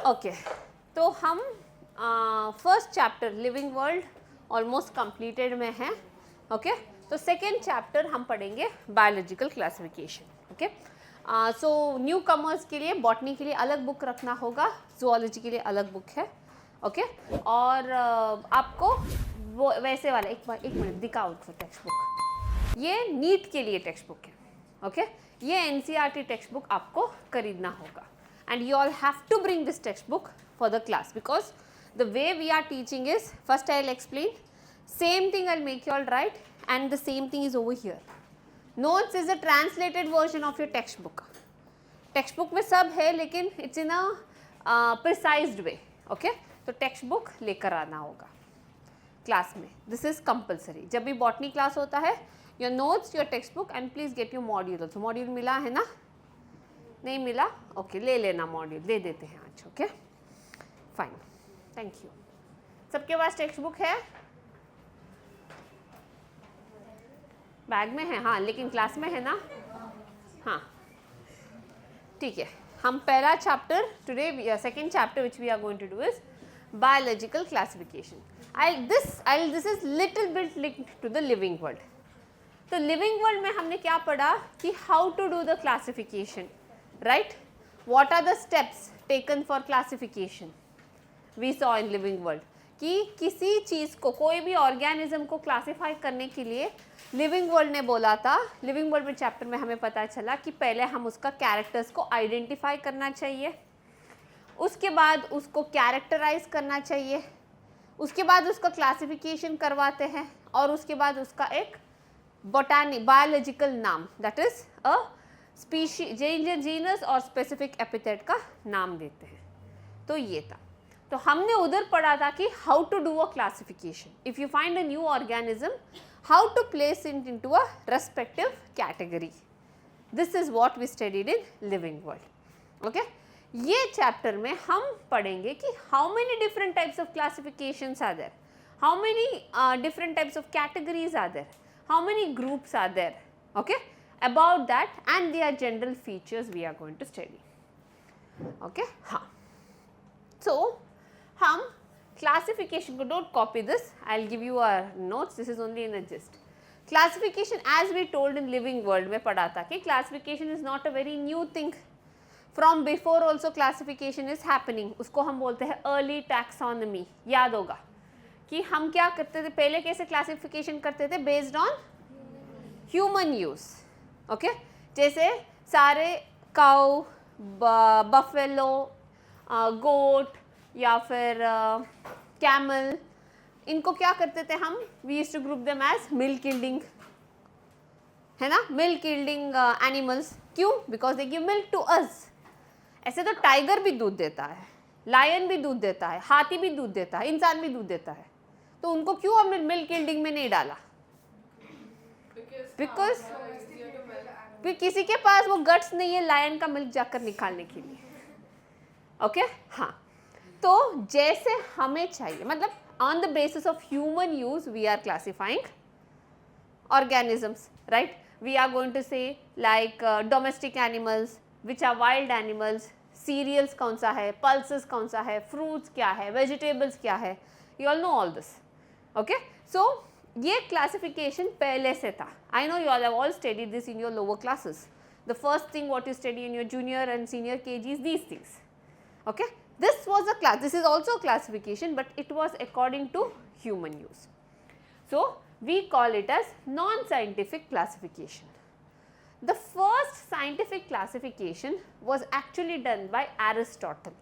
Okay तो हम first chapter living world almost completed में है. ओके तो सेकेंड चैप्टर हम पढ़ेंगे biological classification. Okay so new commerce के लिए बॉटनी के लिए अलग बुक रखना होगा, जूलॉजी के लिए अलग बुक है. ओके और आपको वो वैसे वाला एक मिनट दिखाओ टेक्स्ट बुक. ये नीट के लिए टेक्स्ट बुक है. ओके ये एनसीईआरटी टेक्स्ट बुक आपको खरीदना होगा. And you all have to bring this textbook for the class because the way we are teaching is, first I'll explain, same thing I'll make you all write, and the same thing is over here. Notes is a translated version of your textbook. Textbook में सब है लेकिन it's in a precised way. Okay तो textbook लेकर आना होगा class में. This is compulsory. जब भी botany class होता है your notes, your textbook and please get your module also. Module मिला है ना? नहीं मिला? ओके ले लेना मॉड्यूल, दे देते हैं आज. Okay fine, thank you. सबके पास टेक्स्ट बुक है? बैग में है? हाँ लेकिन क्लास में है ना? हाँ ठीक है. हम पहला chapter today, second chapter which we are going to do is biological classification. This is little bit linked to the living world. तो लिविंग वर्ल्ड में हमने क्या पढ़ा कि how to do the classification. Right? What are the steps taken for classification? We saw in living world कि किसी चीज़ को, कोई भी ऑर्गेनिज्म को क्लासिफाई करने के लिए लिविंग वर्ल्ड ने बोला था. लिविंग वर्ल्ड में चैप्टर में हमें पता चला कि पहले हम उसका कैरेक्टर्स को आइडेंटिफाई करना चाहिए, उसके बाद उसको कैरेक्टराइज करना चाहिए, उसके बाद उसका क्लासिफिकेशन करवाते हैं और उसके बाद उसका एक बायोलॉजिकल नाम that is a species, genus और स्पेसिफिक एपिथेट का नाम देते हैं. तो ये था. तो हमने उधर पढ़ा था कि how to do a classification. If you find a new organism, how to place it into a respective category. This is what we studied in living world. Okay ये चैप्टर में हम पढ़ेंगे कि how many different types of classifications are there, how many different types of categories are there, how many groups are there. Okay about that and their general features we are going to study. Okay हाँ so हम classification को, don't copy this, I'll give you our notes, this is only in a gist. Classification as we told in living world में पढ़ा था कि classification is not a very new thing. From before also classification is happening. उसको हम बोलते हैं early taxonomy. याद होगा कि हम क्या करते थे पहले, कैसे classification करते थे based on human use. Okay जैसे सारे काउ, बफेलो, गोट या फिर कैमल, इनको क्या करते थे हम, we used to group them as milk yielding, है ना, मिल्क यील्डिंग एनिमल्स. क्यों? Because they give milk to us. ऐसे तो टाइगर भी दूध देता है, लायन भी दूध देता है, हाथी भी दूध देता है, इंसान भी दूध देता है. तो उनको क्यों हमने मिल्क यील्डिंग में नहीं डाला? बिकॉज किसी के पास वो गट्स नहीं है लायन का मिल्क जाकर निकालने के लिए. ओके हाँ तो जैसे हमें चाहिए, मतलब on the basis of human use we are classifying organisms. Right we are going to say like domestic animals which are wild animals, cereals कौन सा है, पल्सेस कौन सा है, फ्रूट्स क्या है, वेजिटेबल्स क्या है. You all know all this. Okay so ये क्लासिफिकेशन पहले से था. I know you all have all studied this in your lower classes. The first thing what you study in your junior and senior KG is these things. Okay this was a class, this is also classification but it was according to human use. So we call it as non scientific classification. The first scientific classification was actually done by Aristotle.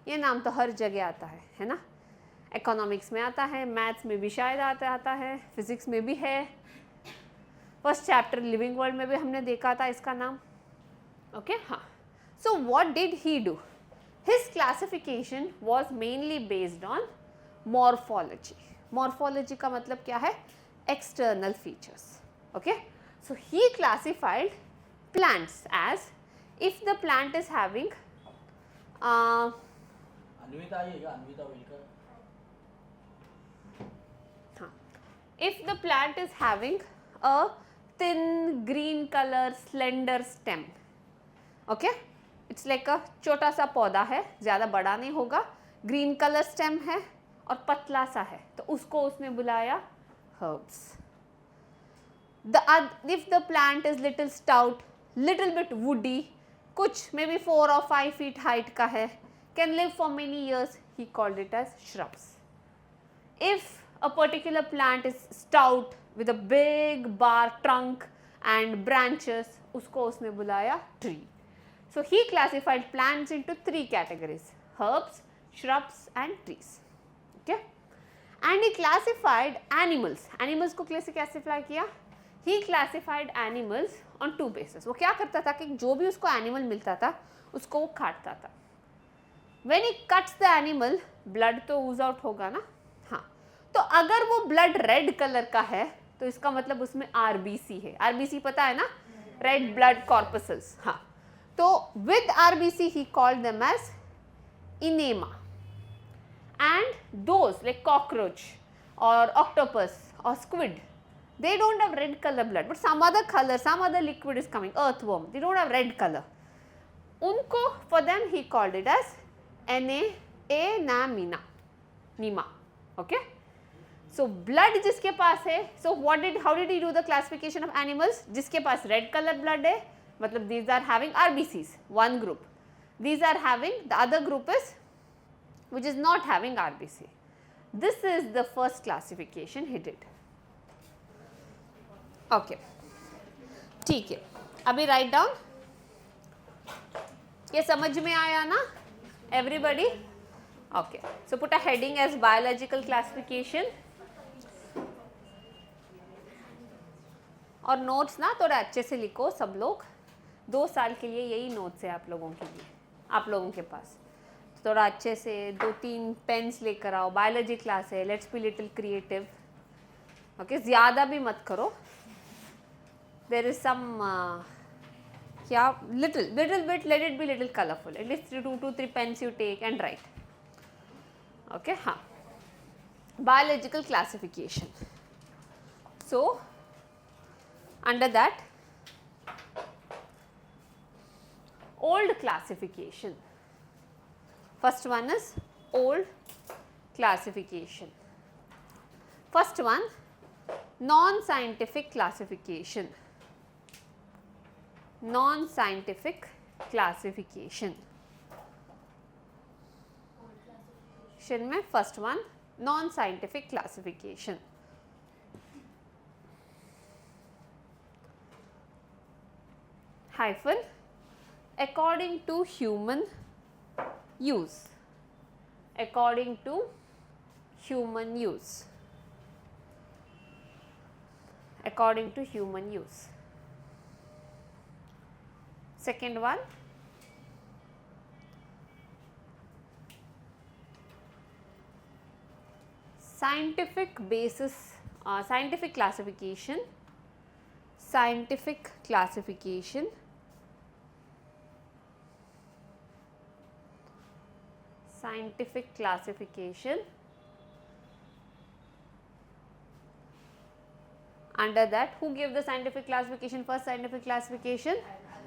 ये नाम तो हर जगह आता है ना. Economics में आता है, मैथ्स में भी शायद आता है, फिजिक्स में भी है. फर्स्ट चैप्टर लिविंग वर्ल्ड में भी हमने देखा था इसका नाम. ओके हाँ so what did he do? His classification was mainly based on morphology. Morphology का मतलब क्या है? External features. Okay so he classified plants as if the plant is having if the plant is having a thin green color slender stem. Okay it's like अ छोटा सा पौधा है, ज़्यादा बड़ा नहीं होगा, ग्रीन कलर स्टेम है और पतला सा है, तो उसको उसने बुलाया herbs. If the plant is little stout, little bit woody, कुछ maybe 4 or 5 feet height का है, can live for many years, he called it as shrubs. If a particular plant is stout with a big bark, trunk and branches, उसको उसने बुलाया tree. So he classified plants into 3 categories: herbs, shrubs and trees. Okay? And he classified animals. Animals को कैसे classify किया? He classified animals on 2 bases. वो क्या करता था कि जो भी उसको animal मिलता था उसको वो काटता था. When he cuts the animal, blood तो ooze out होगा ना. हाँ, तो अगर वो blood red color का है तो इसका मतलब उसमें RBC है. RBC पता है ना, red blood corpuscles. हाँ, तो with RBC he called them as enema. And those like cockroach or octopus or squid, they don't have red color blood, but some other color, some other liquid is coming. Earthworm, they don't have red color. Unko, for them he called it as Enamina. Nima. Okay. So blood जिसके पास है, so how did he do the classification of animals? जिसके पास red color blood है, मतलब these are having RBCs, one group. These are having, the other group is which is not having RBC. This is the first classification he did. Okay, ठीक है, अभी write down. ये समझ में आया ना everybody? Okay, so put a heading as biological classification. और notes ना थोड़ा अच्छे से लिखो सब लोग, 2 साल के लिए यही नोट्स है आप लोगों के लिए, आप लोगों के पास. थोड़ा अच्छे से 2-3 पेन्स लेकर आओ, बायोलॉजी क्लास है, let's be little creative. Okay, ज़्यादा भी मत करो. देयर इज सम क्या little bit, let it be little colourful. At least 2 to 3 pens you take and write. Okay, हाँ, biological classification. So under that old classification. First one is old classification. First one, non-scientific classification. Non-scientific classification. में first one, non-scientific classification. Hyphen, according to human use. According to human use. According to human use. Second one, scientific basis, scientific classification. Scientific classification. Scientific classification. Under that, who gave the scientific classification? First scientific classification,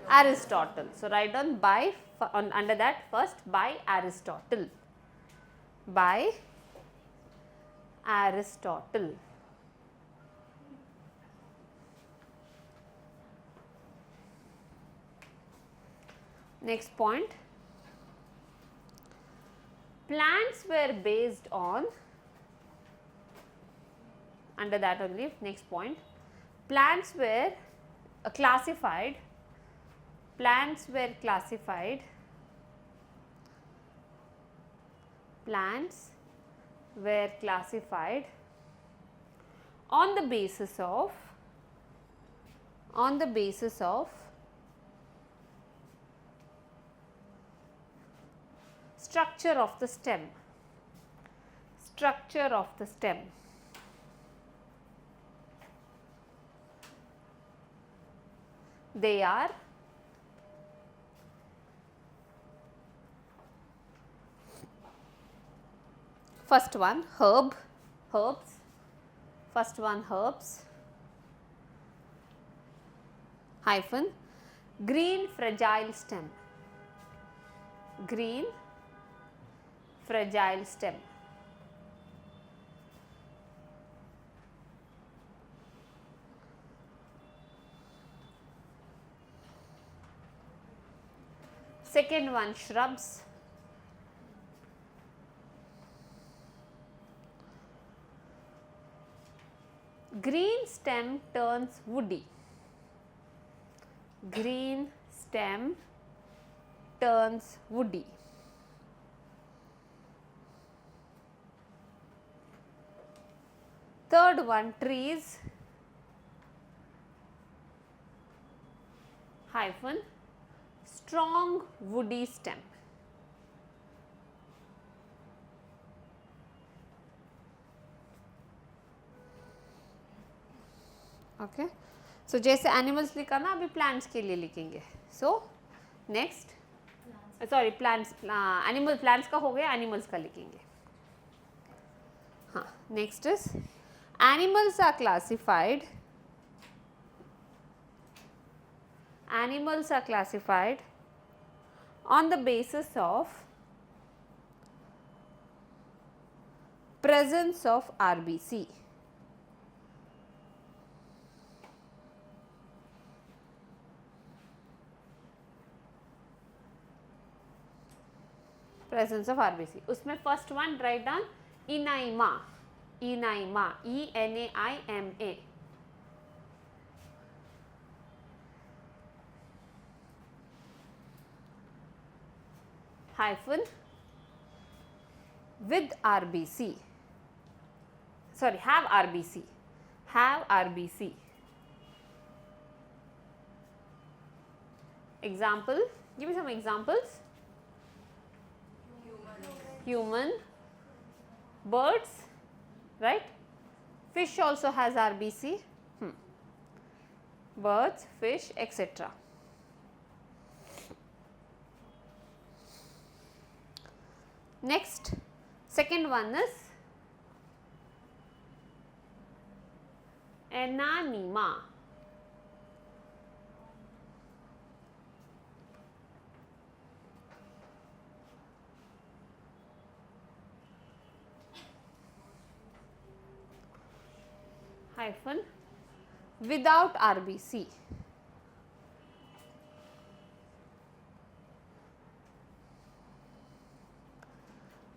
Aristotle. So write down by, under that first, by Aristotle. By Aristotle. Next point, plants were based on, under that only, next point, plants were classified, plants were classified, plants were classified on the basis of, on the basis of structure of the stem, structure of the stem. They are first one herbs, first one herbs, hyphen, green fragile stem, green, fragile stem. Second one, shrubs. Green stem turns woody. Green stem turns woody. Third one, trees, hyphen, strong woody stem. Okay so जैसे animals लिखा ना, अभी plants के लिए लिखेंगे. So next, sorry plants, animal, plants का हो गया, एनिमल्स का लिखेंगे. हाँ, next is animals are classified. Animals are classified on the basis of presence of RBC. Presence of RBC. उसमें first one write down Enaima. Enaima. ENAIMA. Hyphen with RBC, sorry, have RBC, have RBC. Example, give me some examples. Human, birds, right? Fish also has RBC. Birds, fish, etc. Next, second one is Ananima. Hyphen without RBC.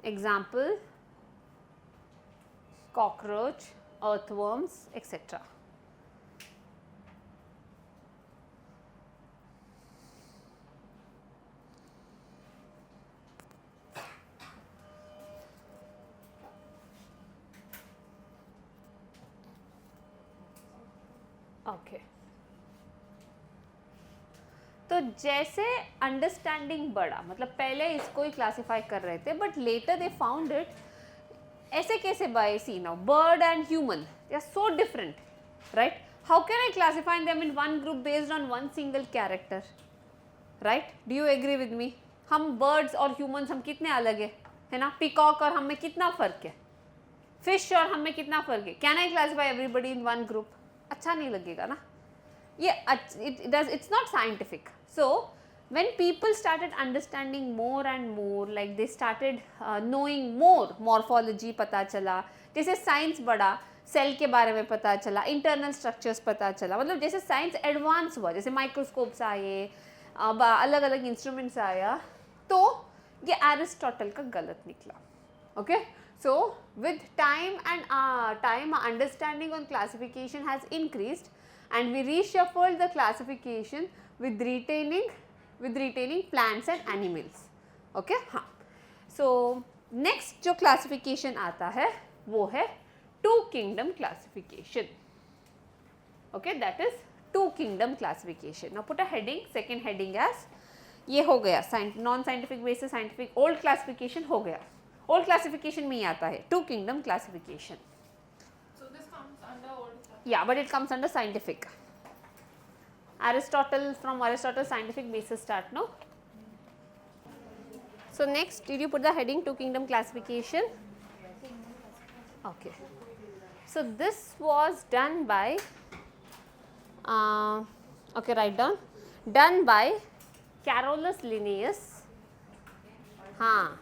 Example, cockroach, earthworms, etc. Okay. तो जैसे understanding बढ़ा, मतलब पहले इसको ही classify कर रहे थे, but later they found it ऐसे कैसे by see now bird and human they are so different, right? How can I classify them in one group based on one single character, right? Do you agree with me? हम birds और humans हम कितने अलग है ना? Peacock और हम में कितना फर्क है, फिश और हम में कितना फर्क है. Can I classify everybody in one group? अच्छा नहीं लगेगा ना ये. It's not scientific. So when people started understanding more and more, like they started knowing more morphology, पता चला, जैसे साइंस बढ़ा, सेल के बारे में पता चला, इंटरनल स्ट्रक्चर्स पता चला, मतलब जैसे साइंस एडवांस हुआ, जैसे माइक्रोस्कोप्स आए, अलग अलग इंस्ट्रूमेंट्स आया, तो ये एरिस्टोटल का गलत निकला. Okay, so with time our understanding on classification has increased and we reshuffled the classification with retaining plants and animals. Okay, हाँ. So next जो classification आता है वो है two kingdom classification. Okay, that is two kingdom classification. Now put a heading, second heading as ये हो गया non scientific basis, scientific old classification हो गया. ओल्ड क्लासिफिकेशन में ही आता है two kingdom classification. Yeah, but it comes under scientific. Aristotle, from Aristotle scientific basis start, no? So next, did you put the heading two kingdom classification? Okay. So this was done by, okay, write down, done by Carolus Linnaeus हाँ,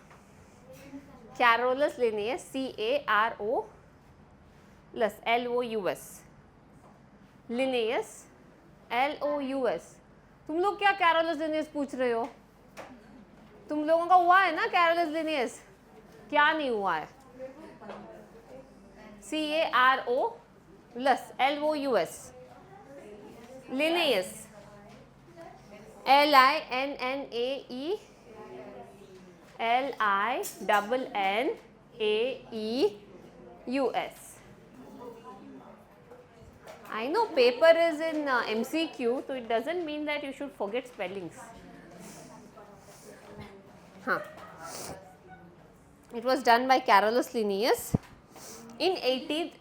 Carolus linnaeus, Carolus, Linnaeus, Lous. तुम लोग क्या Carolus linnaeus पूछ रहे हो? तुम लोगों का हुआ है ना Carolus linnaeus? क्या नहीं हुआ है? Carolus, Linnaeus, Linnaeus. I know paper is in MCQ, so it doesn't mean that you should forget spellings. Huh. It was done by Carolus Linnaeus in 18th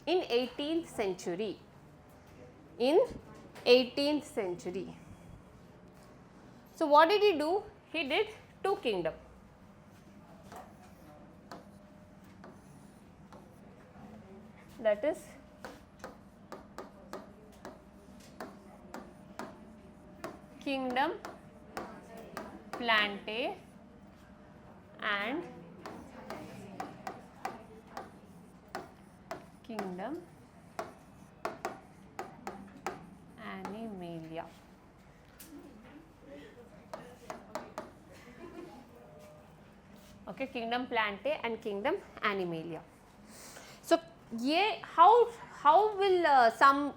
in 18th century. In 18th century. So what did he do? He did two kingdoms. That is Kingdom Plantae and Kingdom Animalia. Okay, Kingdom Plantae and Kingdom Animalia. So, how will some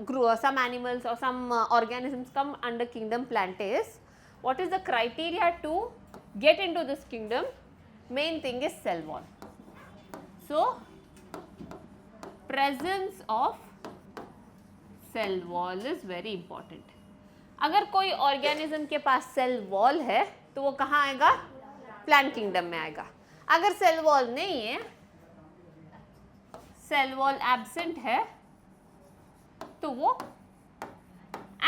animals or some organisms come under Kingdom Plantae is, what is the criteria to get into this kingdom? Main thing is cell wall. So, presence of cell wall is very important. अगर कोई organism के पास cell wall है तो वो कहाँ आएगा? Plant kingdom में आएगा. अगर cell wall नहीं है, cell wall absent है तो वो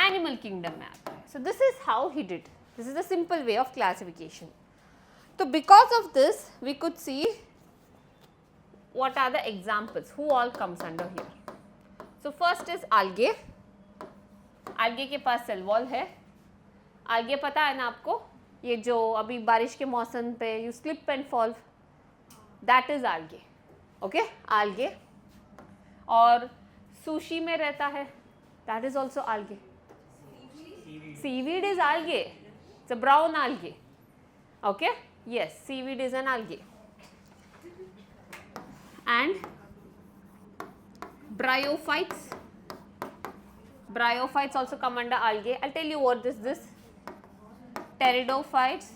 animal kingdom में आता है. So this is how he did. This is the simple way of classification. So because of this we could see what are the examples, who all comes under here. So first is algae. algae के पास cell wall है. algae पता है ना आपको, ये जो अभी बारिश के मौसम पे you slip and fall, that is algae. Okay, algae. और sushi में रहता है, that is also algae. Seaweed is algae. It's a brown algae. Okay, yes, seaweed is an algae. And bryophytes. Bryophytes also come under algae. I'll tell you what is this. Pteridophytes.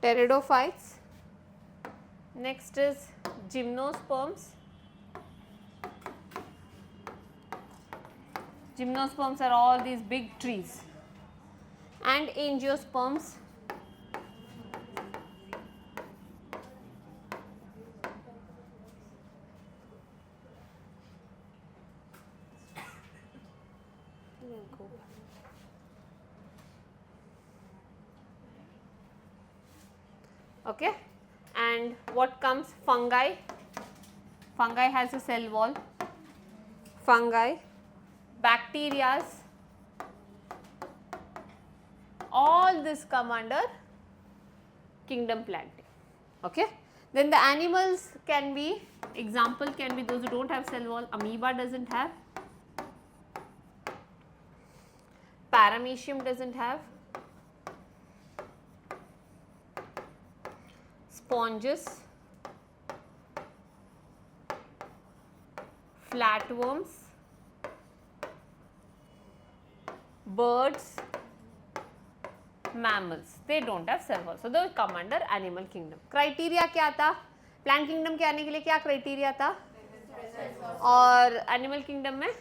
Pteridophytes. Next is gymnosperms. Gymnosperms are all these big trees. And angiosperms. Okay, and what comes? Fungi. Fungi has a cell wall. Fungi, bacterias, all this come under Kingdom Plantae. Okay, then the animals can be, example can be those who don't have cell wall. Amoeba doesn't have, Paramecium doesn't have, sponges, flatworms, birds, mammals, they don't have cell wall. So they come under animal kingdom. Criteria क्या था? Plant kingdom के आने के लिए क्या criteria था? और animal kingdom में?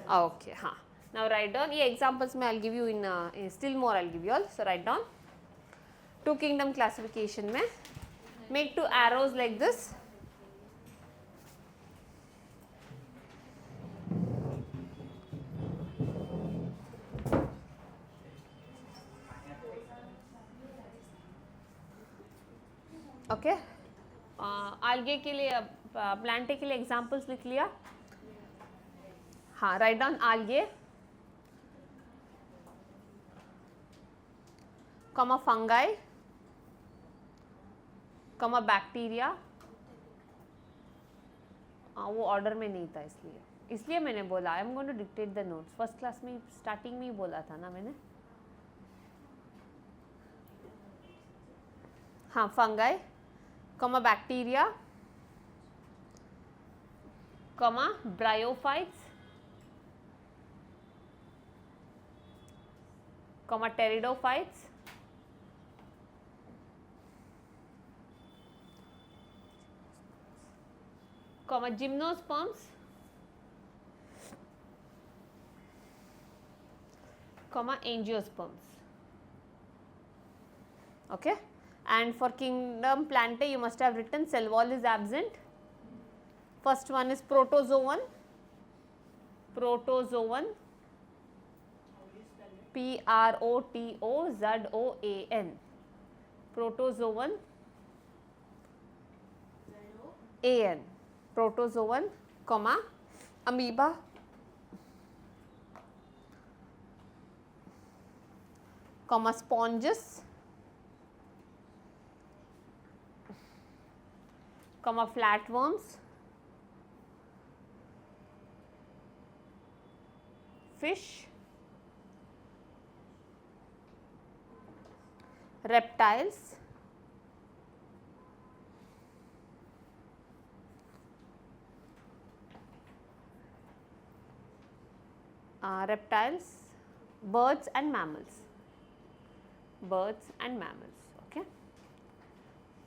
Okay, हाँ. Now write down. ये examples में I'll give you in still more I'll give you all. So write down. Two kingdom classification में make two arrows like this. Okay, algae के लिए, plantae के लिए examples लिख लिया. हाँ, write down algae, comma fungi, comma bacteria. वो order में नहीं था इसलिए मैंने बोला I am going to dictate the notes. First class में स्टार्टिंग में ही बोला था ना मैंने. हाँ, fungi, comma bacteria, comma bryophytes, comma pteridophytes, comma gymnosperms, comma angiosperms. Okay, and for kingdom Plantae you must have written cell wall is absent. First one is protozoan, protozoan, Protozoan, protozoan, an, protozoan, comma amoeba, comma sponges, comma flatworms, fish, reptiles, birds and mammals, birds and mammals. Okay,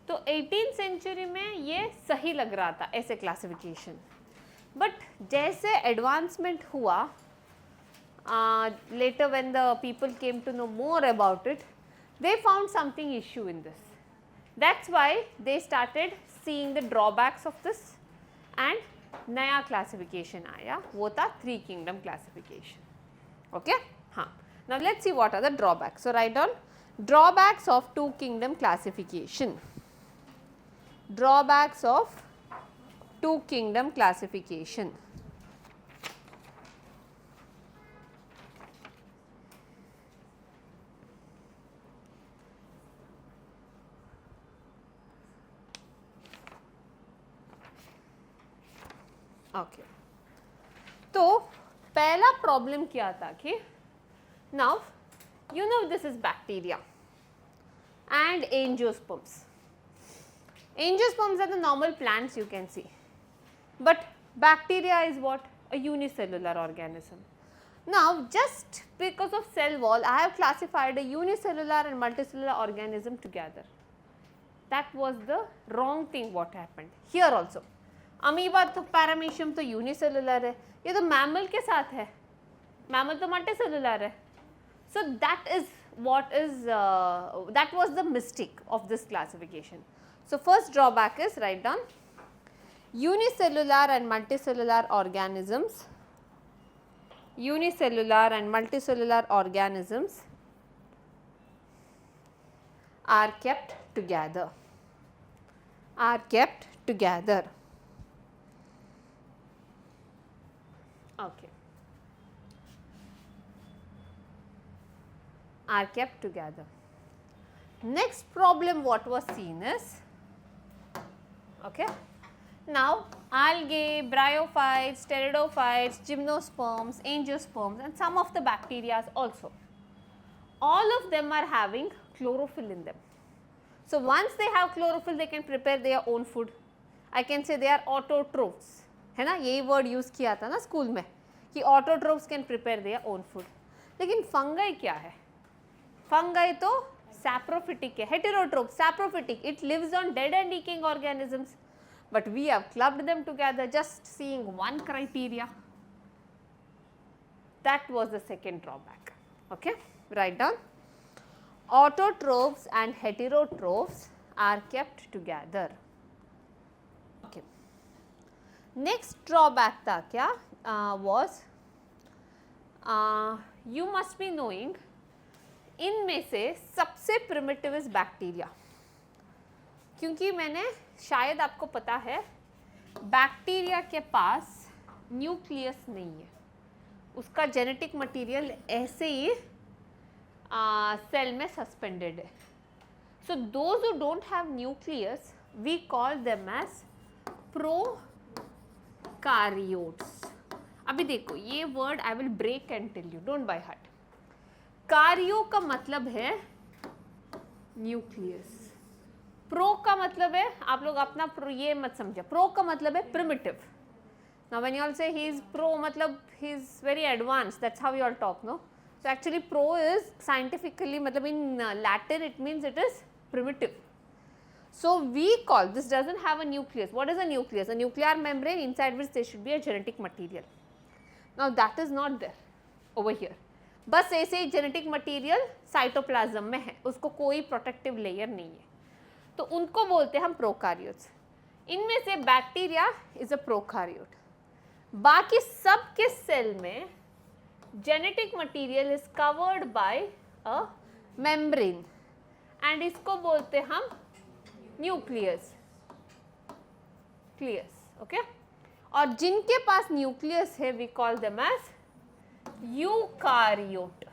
तो 18th century में ये सही लग रहा था ऐसे classification, but जैसे advancement हुआ, later when the people came to know more about it, they found something issue in this. That's why they started seeing the drawbacks of this and नया क्लासिफिकेशन आया, वो था 3 kingdom classification. Okay, हाँ. Now let's see what are the drawbacks. So write down drawbacks of 2 kingdom classification. Drawbacks of 2 kingdom classification. Okay. तो पहला problem क्या था कि now you know this is bacteria and angiosperms. Angiosperms are the normal plants you can see, but bacteria is what? A unicellular organism. Now just because of cell wall I have classified a unicellular and multicellular organism together. That was the wrong thing what happened here also. Amoeba तो paramecium तो unicellular है, ये तो mammal के साथ है, mammal तो multicellular है. So that is what is that was the mistake of this classification. So first drawback is, write down, unicellular and multicellular organisms, unicellular and multicellular organisms are kept together, are kept together. Okay, are kept together. Next problem what was seen is, okay, now algae, bryophytes, pteridophytes, gymnosperms, angiosperms and some of the bacteria also, all of them are having chlorophyll in them. So once they have chlorophyll they can prepare their own food. I can say they are autotrophs, है ना, यही word use किया था ना school में कि autotrophs can prepare their own food. लेकिन fungi क्या है? फंगाई तो सैप्रोफिटिक है, heterotroph, saprophytic, it lives on dead and decaying organisms, but we have clubbed them together just seeing one criteria. That was the second drawback. Okay, write down, autotrophs and heterotrophs are kept together. Okay. Next drawback था क्या? Was you must be knowing इनमें से सबसे primitive is bacteria. क्योंकि मैंने, शायद आपको पता है, बैक्टीरिया के पास न्यूक्लियस नहीं है, उसका जेनेटिक मटेरियल ऐसे ही सेल में सस्पेंडेड है. So those who don't have nucleus we call them as prokaryotes. अभी देखो ये word I will break and tell you, don't by heart. कार्यो का मतलब है न्यूक्लियस, प्रो का मतलब है, आप लोग अपना ये मत समझे, प्रो का मतलब है primitive. Now when you all say he is pro, मतलब he is very advanced, that's how you all talk, no? So actually pro is scientifically, मतलब in Latin it means it is primitive. So we call, this doesn't have a nucleus. What is a nucleus? A nuclear membrane inside which there should be a genetic material. Now that is not there over here. बस ऐसे ही genetic material cytoplasm में है, उसको कोई protective layer नहीं है, तो उनको बोलते हैं हम प्रोकारियोट्स. इनमें से बैक्टीरिया इज अ प्रोकारियोट. बाकी सब के सेल में genetic material is covered by a membrane and इसको बोलते हम न्यूक्लियस. ओके, और जिनके पास न्यूक्लियस है we call them as eukaryote.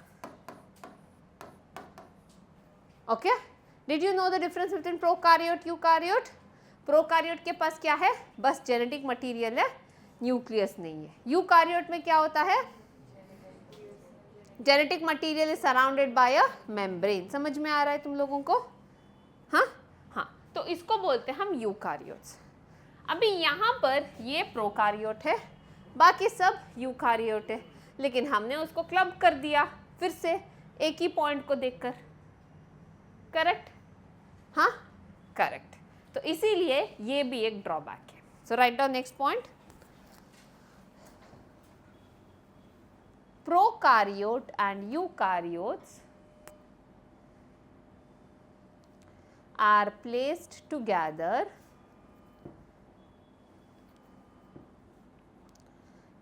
Okay, did you know the difference between prokaryote eukaryote? Prokaryote के पास क्या है, बस जेनेटिक मटेरियल है, न्यूक्लियस नहीं है. यूकारियोट में क्या होता है, genetic material is surrounded by a membrane. समझ में आ रहा है तुम लोगों को? हाँ हाँ, तो इसको बोलते हैं हम यूकारियोट्स. अभी यहाँ पर ये प्रोकारियोट है, बाकी सब यूकारियोट है, लेकिन हमने उसको क्लब कर दिया फिर से एक ही पॉइंट को देखकर. करेक्ट? हाँ करेक्ट. तो इसीलिए ये भी एक ड्रॉबैक है. So write down next point. Prokaryote and eukaryotes are placed together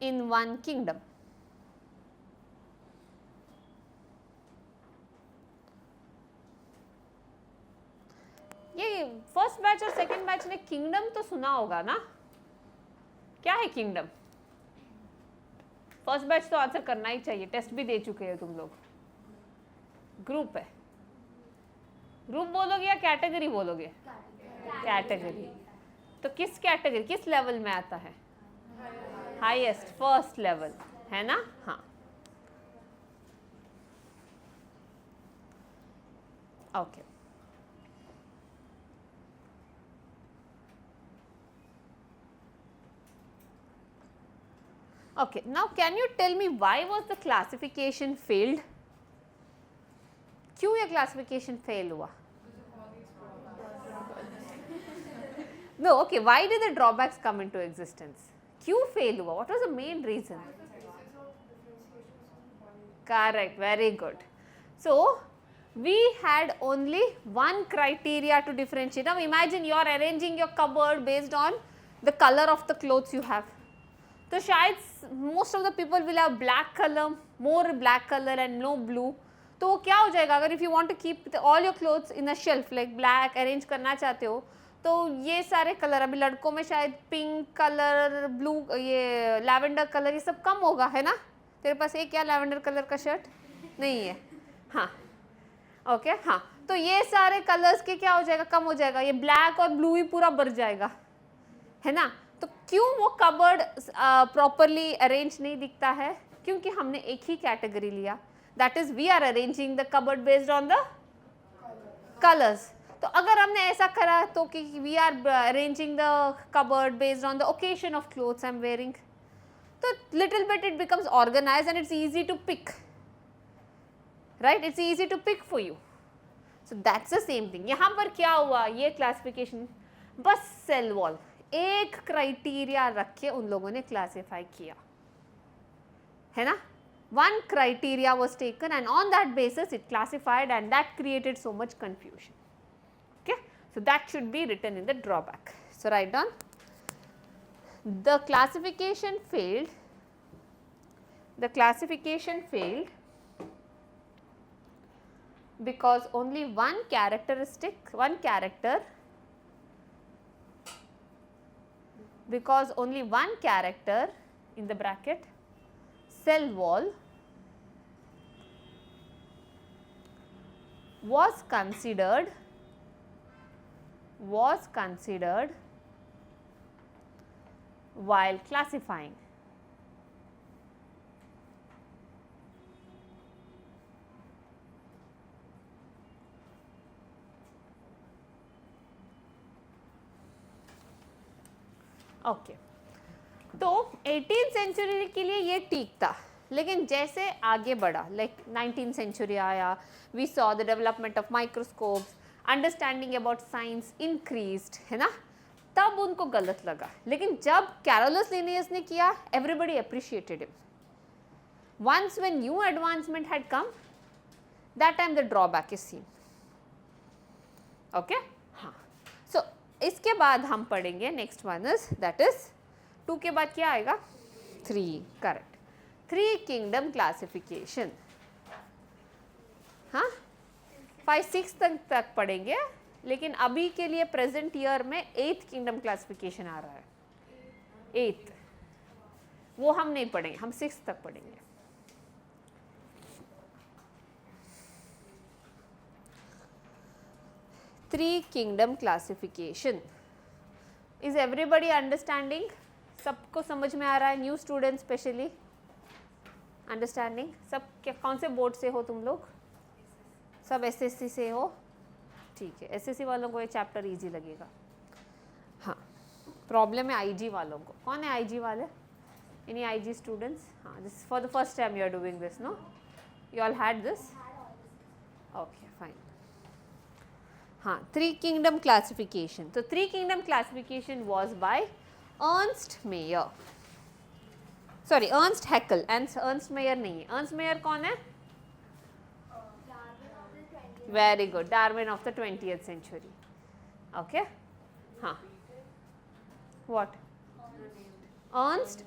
in one kingdom. ये फर्स्ट बैच और सेकंड बैच ने किंगडम तो सुना होगा ना? क्या है किंगडम? फर्स्ट बैच तो आंसर करना ही चाहिए, टेस्ट भी दे चुके हो तुम लोग. ग्रुप है, ग्रुप बोलोगे या कैटेगरी बोलोगे? कैटेगरी. तो किस कैटेगरी, किस लेवल में आता है? हाईएस्ट, फर्स्ट लेवल है ना? हाँ okay. Okay, now can you tell me why was the classification failed? क्यों ये classification fail हुआ? No, okay, why did the drawbacks come into existence? क्यों fail हुआ? What was the main reason? Correct, very good. So we had only one criteria to differentiate. Now imagine you are arranging your cupboard based on the color of the clothes you have. तो शायद most of the people will have black colour, more black colour and no blue. तो वो क्या हो जाएगा, अगर if you want to keep all your clothes in a shelf like black arrange करना चाहते हो, तो ये सारे कलर, अभी लड़कों में शायद पिंक कलर, ब्लू, ये लैवेंडर कलर, ये सब कम होगा, है ना? तेरे पास एक क्या लैवेंडर कलर का शर्ट नहीं है? हाँ ओके. हाँ, तो ये सारे कलर्स के क्या हो जाएगा, कम हो जाएगा, ये ब्लैक और ब्लू ही पूरा भर जाएगा, है ना? तो क्यों वो कबर्ड प्रॉपरली अरेंज नहीं दिखता है? क्योंकि हमने एक ही कैटेगरी लिया, that is we are arranging the cupboard based on the colours. तो अगर हमने ऐसा करा तो कि we are arranging the cupboard based on the occasion of clothes I am wearing, तो little bit it becomes organised and it's easy to pick, right? It's easy to pick for you. So that's the same thing. यहाँ पर क्या हुआ, ये classification बस cell wall एक criteria रख के उन लोगों ने क्लासिफाई किया, है ना? One criteria was taken and on that basis it classified and that created so much confusion. Okay, so that should be written in the drawback. So write down, the classification failed. The classification failed because only one character because only one character in the bracket cell wall was considered while classifying. Okay तो 18th century के लिए ये ठीक था, लेकिन जैसे आगे बढ़ा लाइक 19th सेंचुरी आया, we saw the development of microscopes, understanding about science increased, है ना, तब उनको गलत लगा। लेकिन जब कैरोलस लिनियस ने किया, everybody appreciated him. Once when new advancement had come, that time the drawback is seen. Okay, हाँ, सो इसके बाद हम पढ़ेंगे next one is that is 2 के बाद क्या आएगा 3, करेक्ट, 3 किंगडम क्लासिफिकेशन। हाँ, 5-6 तक पढ़ेंगे, लेकिन अभी के लिए प्रेजेंट ईयर में 8th किंगडम क्लासिफिकेशन आ रहा है, 8th वो हम नहीं पढ़ेंगे, हम 6th तक पढ़ेंगे। Three kingdom classification. Is everybody understanding? सबको समझ में आ रहा है? New student specially understanding? सब क्या कौन से बोर्ड से हो तुम लोग? सब एसएससी से हो? ठीक है, एसएससी वालों को ये चैप्टर इजी लगेगा। हाँ, प्रॉब्लम है आईजी वालों को। कौन है आईजी वाले? Any IG students? हाँ, this for the first time you are doing this, no? You all had this? Okay, fine. हाँ, 3 kingdom classification. So 3 kingdom classification was by Ernst Mayr. Sorry, Ernst Haeckel. Ernst Mayr नहीं है। Ernst Mayr कौन है? Very good. Darwin of the 20th century. Okay. हाँ. What? Ernst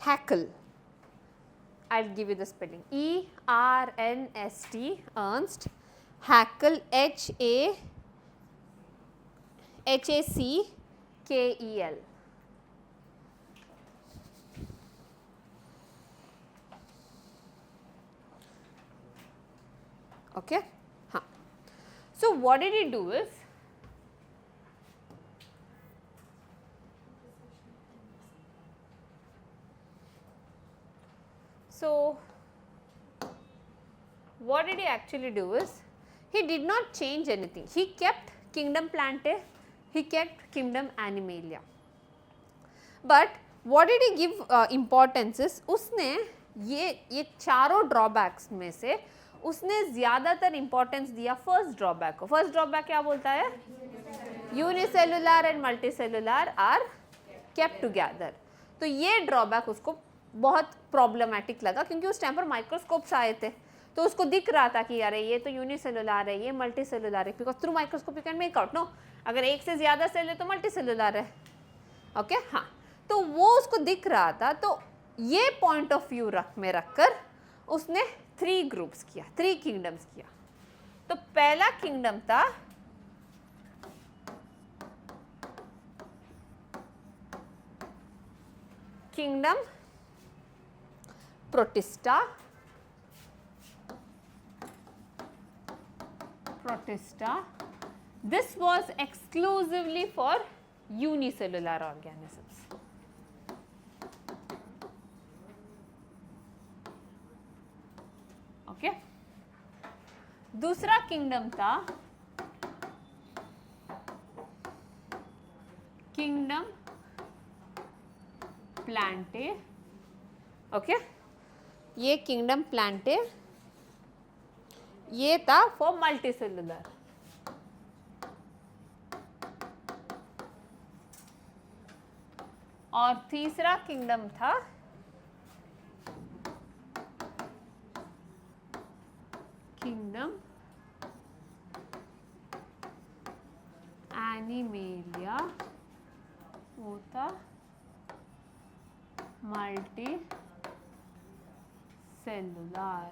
Haeckel. I'll give you the spelling. E-R-N-S-T. Ernst Haeckel, H-A-C-K-E-L. Okay, huh. So what did he do is, what did he actually do is, he did not change anything. He kept kingdom Plantae, he kept kingdom Animalia. But what did he give importance is, उसने ये चारों drawbacks में से उसने ज़्यादातर importance दिया first drawback को। First drawback क्या बोलता है? Unicellular and multicellular are kept together. तो ये ड्रॉबैक उसको बहुत प्रॉब्लमेटिक लगा, क्योंकि उस टाइम पर माइक्रोस्कोप्स आए थे, तो उसको दिख रहा था कि यार ये तो यूनिसेलुलर है, ये मल्टीसेलुलर है, because through microscope you can make out, no, अगर एक से ज़्यादा सेल है तो मल्टीसेलुलर है। ओके, हाँ, तो वो उसको दिख रहा था, तो ये पॉइंट ऑफ व्यू में रखकर उसने 3 ग्रुप्स किया, 3 किंगडम्स किया। तो पहला किंगडम था kingdom protista, this was exclusively for unicellular organisms. Okay, दूसरा किंगडम था किंगडम प्लांटे। ओके, ये किंगडम प्लांटे ये था फॉर मल्टीसेलुलर। और तीसरा किंगडम था किंगडम एनिमेलिया, वो था मल्टी सेलुलर।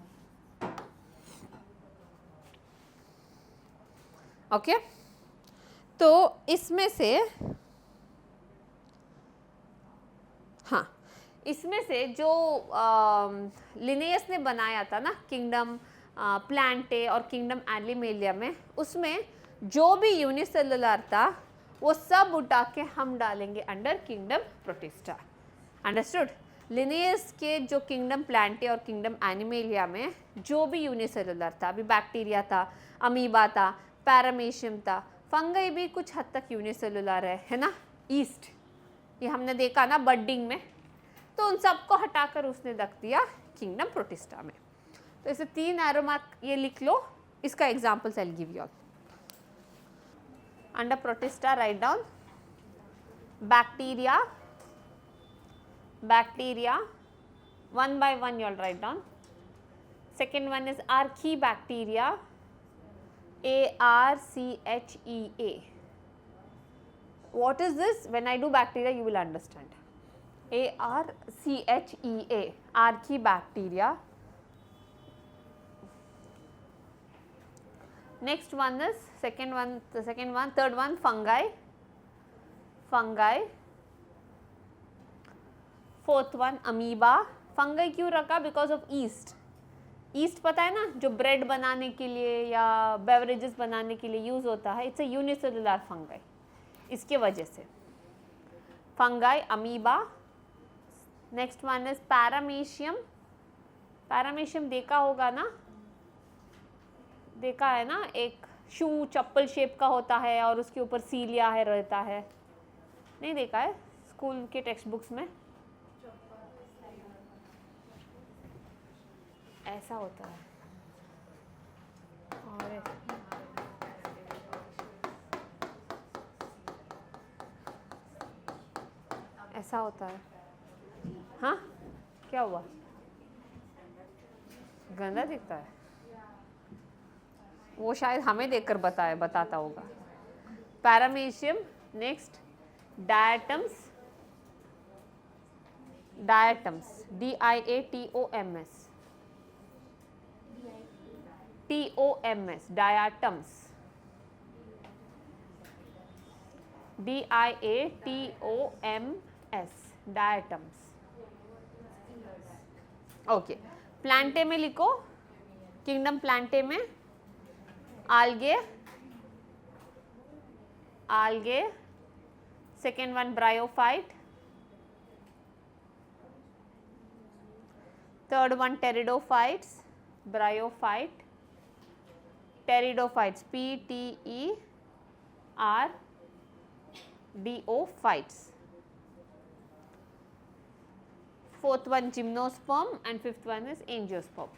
ओके, तो इसमें से इसमें से जो लिनेयस ने बनाया था ना किंगडम प्लांटे और किंगडम एनिमेलिया में, उसमें जो भी यूनिसेलुलर था वो सब उठा के हम डालेंगे under kingdom protista. Understood? Linnaeus के जो किंगडम प्लांटे और किंगडम एनिमेलिया में जो भी यूनिसेलुलर था, अभी बैक्टीरिया था, अमीबा था, पैरामीशियम था, फंगई भी कुछ हद तक यूनिसेलुलर है ना, ईस्ट, ये हमने देखा ना बडिंग में, तो उन सबको हटाकर उसने रख दिया किंगडम प्रोटिस्टा में। तो इसे 3 एरो मार्क ये लिख लो, इसका examples I will give you all. Under protista write down bacteria, one by one you all write down. Second one is Archibacteria, ARCHEA. What is this? When I do bacteria you will understand. ARCHEA, Archibacteria. Next one is third one fungi. Fourth one amoeba. Fungi क्यों रखा? Because of east. East पता है ना, जो bread बनाने के लिए या बेवरेजेस बनाने के लिए यूज होता है, इट्स अ यूनिसेलुलर फंगाई, इसके वजह से fungi amoeba. Next one is paramecium. Paramecium देखा होगा ना, देखा है ना, एक शू चप्पल शेप का होता है और उसके ऊपर सीलिया है रहता है, नहीं देखा है स्कूल के टेक्स्ट बुक्स में? ऐसा होता है और ऐसा होता है। हाँ क्या हुआ? गंदा दिखता है? वो शायद हमें देखकर बताता होगा। Paramecium. Next diatoms, DIATOMS, TOMS, diatoms, DIATOMS, diatoms। Okay, Plantae में लिखो, किंगडम प्लांटे में algae, second one bryophyte, third one pteridophytes, bryophyte, pteridophytes, PTERDOphytes, fourth one gymnosperm and fifth one is angiosperm.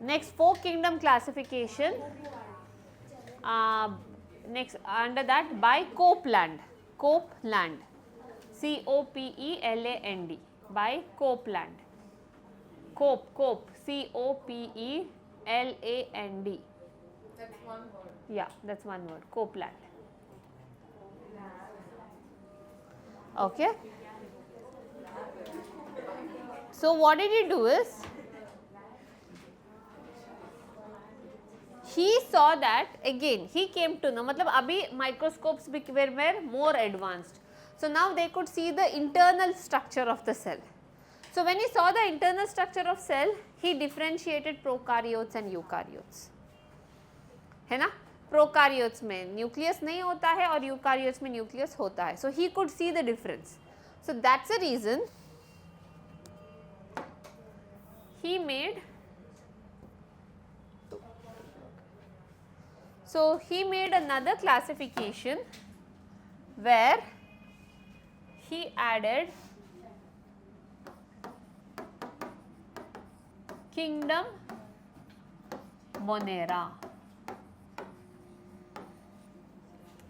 Next, 4 kingdom classification. Next under that by Copeland, COPELAND, by Copeland, Cope, COPELAND. That's one word. Yeah, that's one word, Copeland. Okay. So what did he do is, he saw that again, he came to know, मतलब अभी microscopes were more advanced, so now they could see the internal structure of the cell. So when he saw the internal structure of cell, he differentiated prokaryotes and eukaryotes, है ना? Prokaryotes में nucleus नहीं होता है और eukaryotes में nucleus होता है, so he could see the difference. So that's the reason he made another classification where he added kingdom Monera.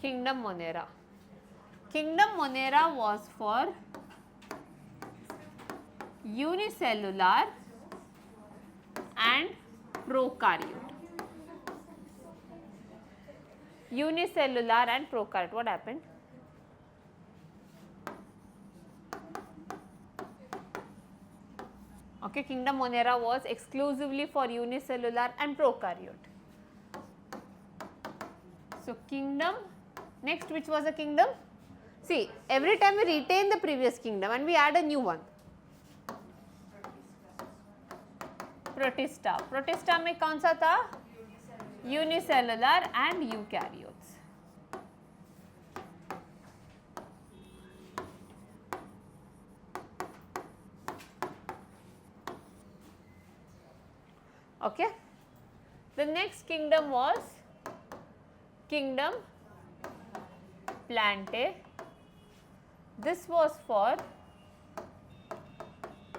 Kingdom Monera was for unicellular and prokaryote. Unicellular and prokaryote. What happened? Okay, kingdom Monera was exclusively for unicellular and prokaryote. So kingdom, next which was a kingdom? See, every time we retain the previous kingdom and we add a new one. Protista. Protista में कौन सा था? Unicellular and eukaryotes. Okay. The next kingdom was kingdom Plantae. This was for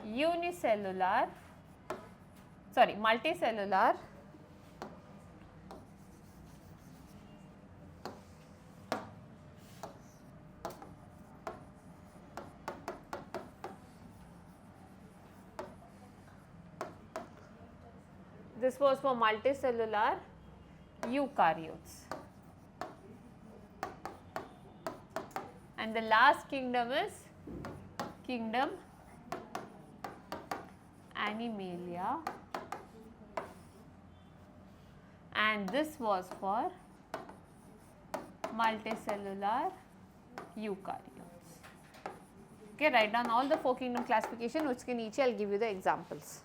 multicellular This was for multicellular eukaryotes. And the last kingdom is kingdom Animalia, and this was for multicellular eukaryotes. Okay, write down all the 4 kingdom classification, उसके नीचे I'll give you the examples.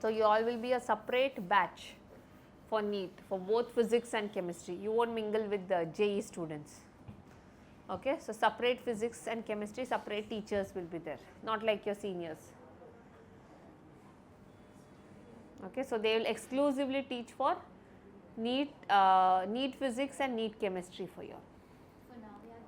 So, you all will be a separate batch for NEET for both physics and chemistry. You won't mingle with the JEE students. Okay. So, separate physics and chemistry, separate teachers will be there, not like your seniors. Okay. So, they will exclusively teach for NEET, NEET physics and NEET chemistry for you. For now we have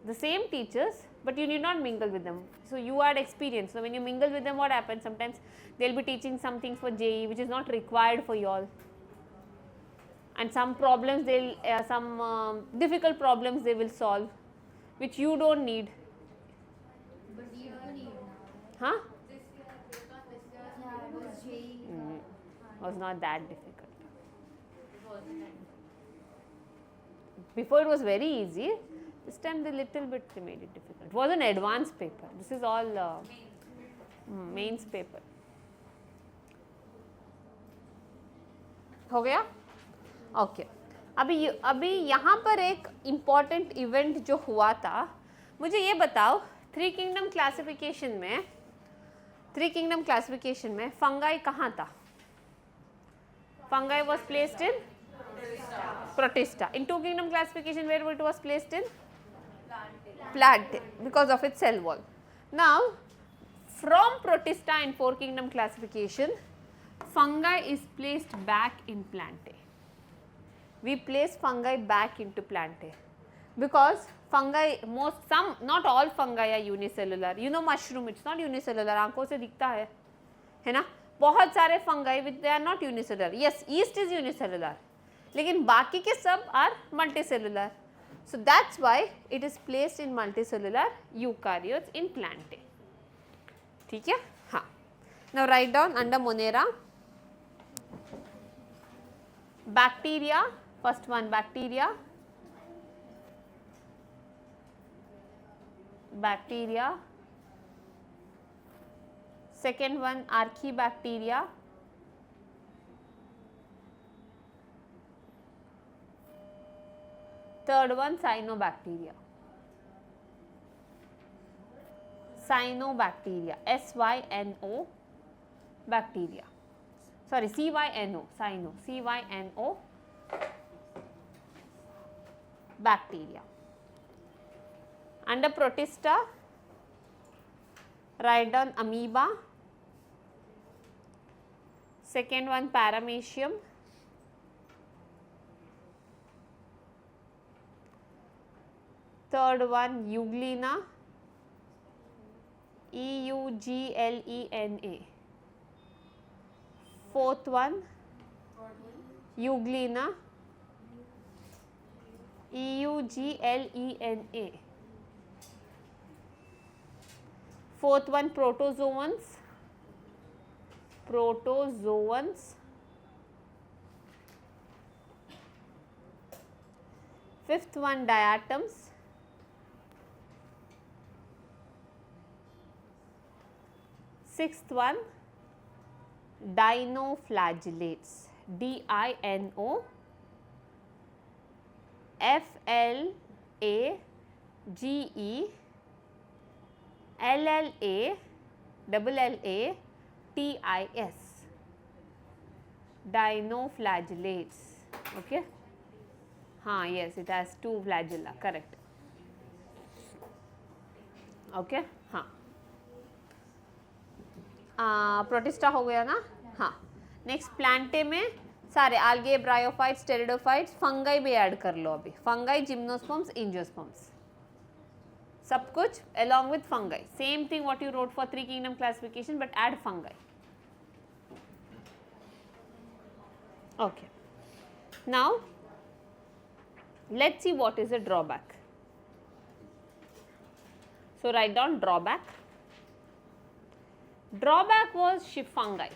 The same teachers, but you need not mingle with them. So, you had experience. So, when you mingle with them, what happens? Sometimes they will be teaching some things for JEE which is not required for you all, and some problems they will, some difficult problems they will solve which you do not need. But you don't need now. Huh? Yeah, it was JEE. Was not that difficult. Before it was very easy. This time the little bit they made it difficult. It was an advanced paper. This is all mains paper. हो गया? Okay. अभी यहाँ पर एक important event जो हुआ था, मुझे ये बताओ, 3 किंगडम क्लासिफिकेशन में फंगाई कहाँ था? Fungi was placed in Protista. In 2 kingdom classification, where it was placed in? Plantae, because of its cell wall. Now, from Protista in 4 kingdom classification, fungi is placed back in Plantae. We place fungi back into Plantae because fungi, not all fungi are unicellular. You know mushroom, it's not unicellular, आंखों से दिखता है ना? बहुत सारे fungi which they are not unicellular. Yes, yeast is unicellular, लेकिन बाकी के सब are multicellular. So that's why it is placed in multicellular eukaryotes in Plantae. ठीक है? हाँ. Now write down under Monera. Bacteria, first one bacteria. Second one Archaebacteria. Third one Cyanobacteria. SYNO bacteria. Sorry, CYNO, CYNO bacteria. Under Protista, write down amoeba. Second one Paramecium. Third one Euglena, EUGLENA. Fourth one Euglena, EUGLENA. Fourth one, protozoans. Protozoans. Fifth one, diatoms. Sixth one, dinoflagellates. DINO FLAGE LLATIS. Dinoflagellates. Okay. Yes, it has 2 flagella, correct. Okay. Protista हो गया ना. हाँ, next Plantae में सारे आल्गे, bryophytes, pteridophytes, fungi भी add कर लो अभी. Fungi, gymnosperms, angiosperms, सब कुछ along with fungi. Same thing what you wrote for 3 kingdom classification, but add fungi. Okay. Now, let's see what is a drawback. So, write down drawback. Drawback was fungi.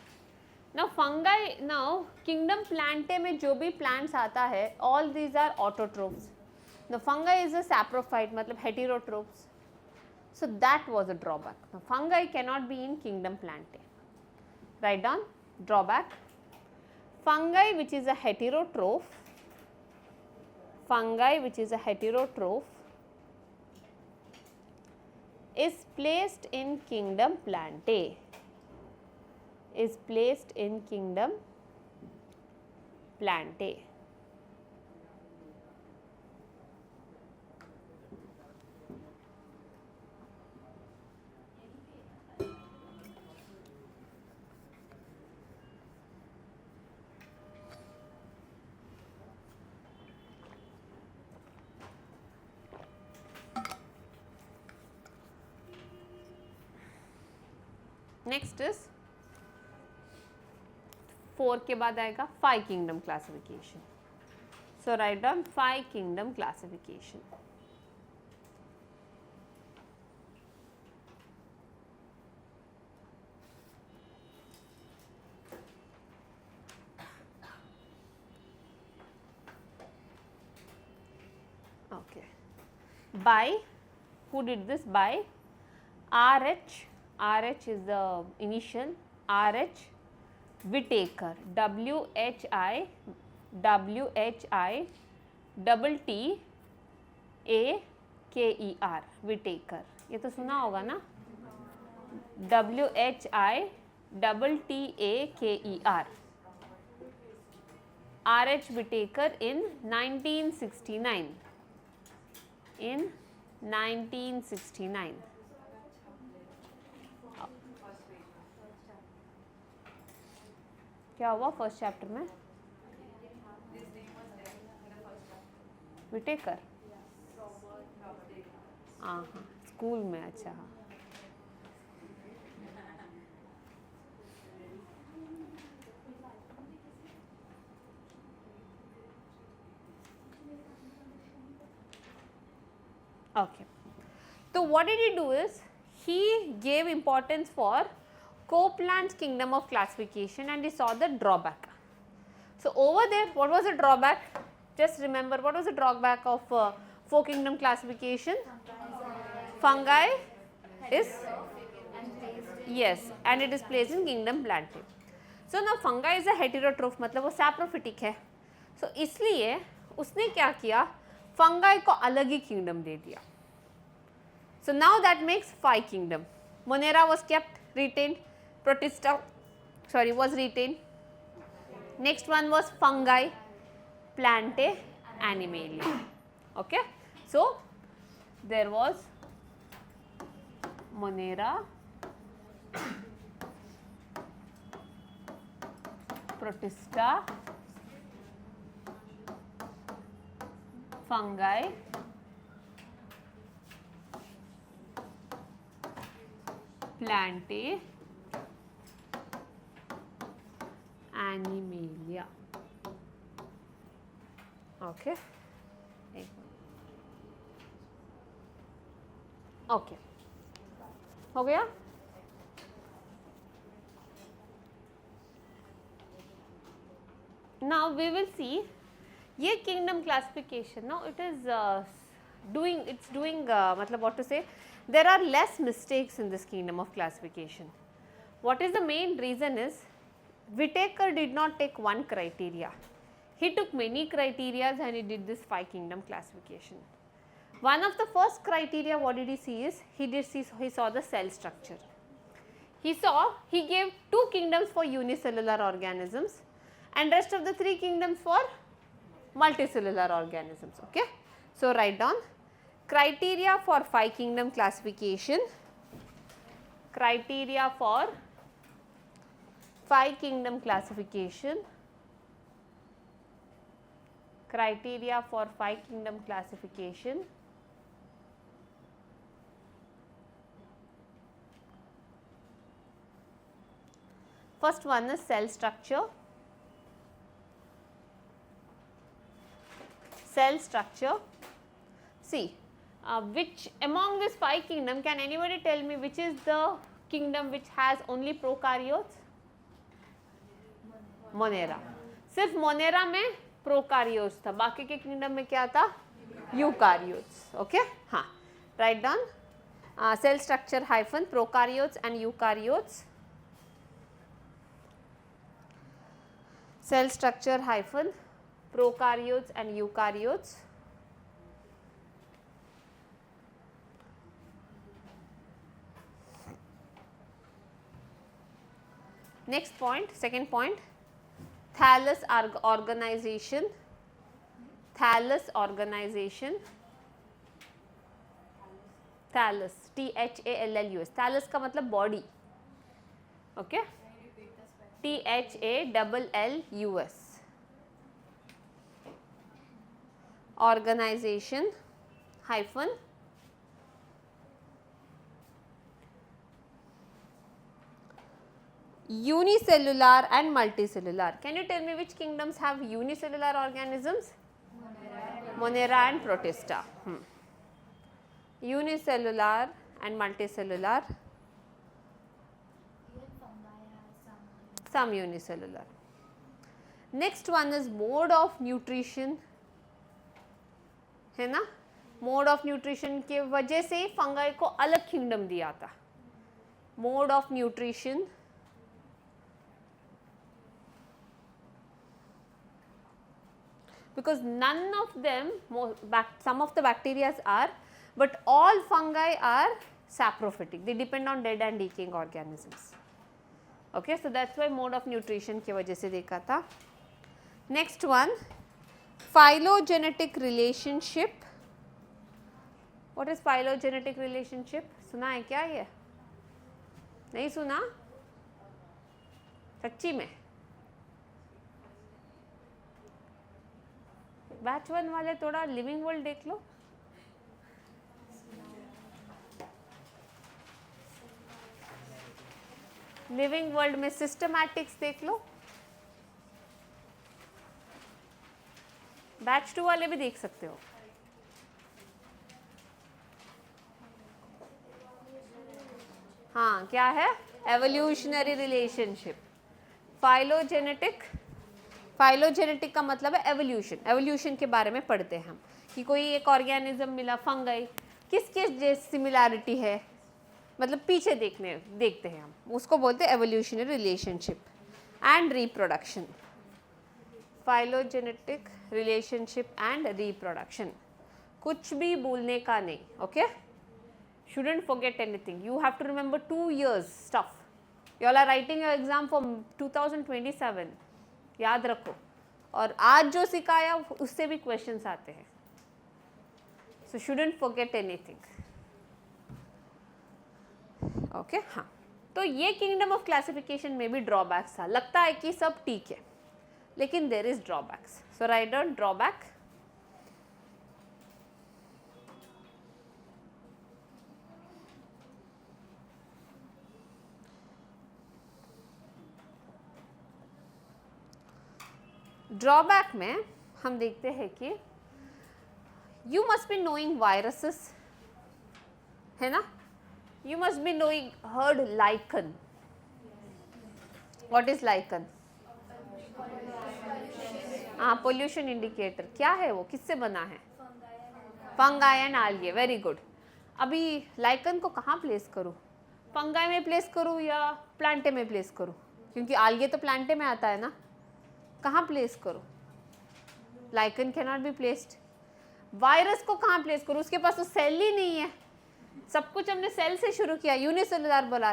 Now, fungi, now kingdom Plantae में जो भी plants आता है, all these are autotrophs. Now, fungi is a saprophyte, मतलब heterotrophs. So, that was a drawback. Now, fungi cannot be in kingdom Plantae. Write down drawback. Fungi which is a heterotroph, fungi which is a heterotroph is placed in kingdom Plantae, is placed in kingdom Plantae. Next is 4 के बाद आएगा 5 kingdom classification. So write down 5 kingdom classification. Okay. By who did this? By RH. RH is the initial. RH Whitaker. WHI double T A K E R. Whitaker. ये तो सुना होगा ना. WHI double T A K E R. RH Whitaker in 1969. In 1969. क्या हुआ first chapter में? Whittaker. हाँ, school में. अच्छा. हाँ, okay. So what did he do is he gave importance for Copeland's kingdom of classification and he saw the drawback. So over there, what was the drawback? Just remember, what was the drawback of 4 kingdom classification? Fungi is, yes, and it is placed in kingdom Plantae. So now fungi is a heterotroph, मतलब वो saprophytic है. So इसलिए उसने क्या किया? Fungi को अलग ही kingdom दे दिया. So now that makes 5 kingdom. Monera was kept, retained. Protista, was retained. Next one was fungi, Plantae, Animalia. Okay. So there was Monera, Protista, fungi, Plantae, Animalia. Okay. Okay. हो गया? Now we will see ये kingdom classification. Now it is doing मतलब what to say, there are less mistakes in this kingdom of classification. What is the main reason is Whitaker did not take one criteria. He took many criterias and he did this 5 kingdom classification. One of the first criteria, what did he see is, he saw the cell structure. He gave 2 kingdoms for unicellular organisms and rest of the 3 kingdoms for multicellular organisms. Okay. So write down criteria for 5 kingdom classification. Criteria for 5 kingdom classification. Criteria for 5 kingdom classification. First one is cell structure. Cell structure. See, which among this 5 kingdom, can anybody tell me which is the kingdom which has only prokaryotes? Monera. सिर्फ Monera में prokaryotes था, बाकी के kingdom में क्या था? Eukaryotes. Okay, हाँ, write down cell structure hyphen prokaryotes and eukaryotes. Cell structure hyphen prokaryotes and eukaryotes. Next point, second point, thallus organization. Thallus organization. Thallus, THALLUS. Thallus का मतलब body. Okay. THALLUS. Organization hyphen unicellular and multicellular. Can you tell me which kingdoms have unicellular organisms? Monera and Protista. Unicellular and multicellular. Some unicellular. Next one is mode of nutrition, है ना? Mode of nutrition के वजह से fungi को अलग kingdom दिया था. Mode of nutrition. Because none of them, some of the bacteria are, but all fungi are saprophytic. They depend on dead and decaying organisms. Okay, so that's why mode of nutrition की वजह से देखा था. Next one, phylogenetic relationship. What is phylogenetic relationship? सुना है क्या ये? नहीं सुना? सच्ची में? बैच 1 वाले थोड़ा लिविंग वर्ल्ड देख लो. लिविंग वर्ल्ड में सिस्टमैटिक्स देख लो. बैच 2 वाले भी देख सकते हो. हाँ, क्या है? Evolutionary relationship. फाइलोजेनेटिक का मतलब है एवोल्यूशन. एवोल्यूशन के बारे में पढ़ते हैं हम कि कोई एक ऑर्गेनिज्म मिला, फंगाई, किस किस सिमिलैरिटी है, मतलब पीछे देखते हैं हम, उसको बोलते हैं evolutionary relationship. And reproduction. Phylogenetic relationship and reproduction. कुछ भी भूलने का नहीं. Okay, shouldn't forget anything. You have to remember 2 years stuff. You all are writing your exam for 2027. याद रखो. और आज जो सिखाया उससे भी क्वेश्चंस आते हैं. So shouldn't forget anything. Okay, हाँ, तो ये किंगडम ऑफ क्लासिफिकेशन में भी ड्रॉबैक्स था. लगता है कि सब ठीक है, लेकिन there is drawbacks. So write down drawback. Drawback में हम देखते हैं कि you must be knowing viruses, है ना? You must be knowing, heard lichen. What is lichen? हाँ, pollution indicator. क्या है वो, किससे बना है? Fungi and algae. Very good. अभी लाइकन को कहाँ प्लेस करूँ? फंगाई में प्लेस करूँ या प्लांटे में प्लेस करूँ? क्योंकि आल्गे तो प्लांटे में आता है ना. कहाँ प्लेस करूँ? Lichen can not be placed. Virus को कहाँ प्लेस करूँ? उसके पास तो सेल ही नहीं है. सब कुछ हमने सेल से शुरू किया, यूनिसेलुलर बोला.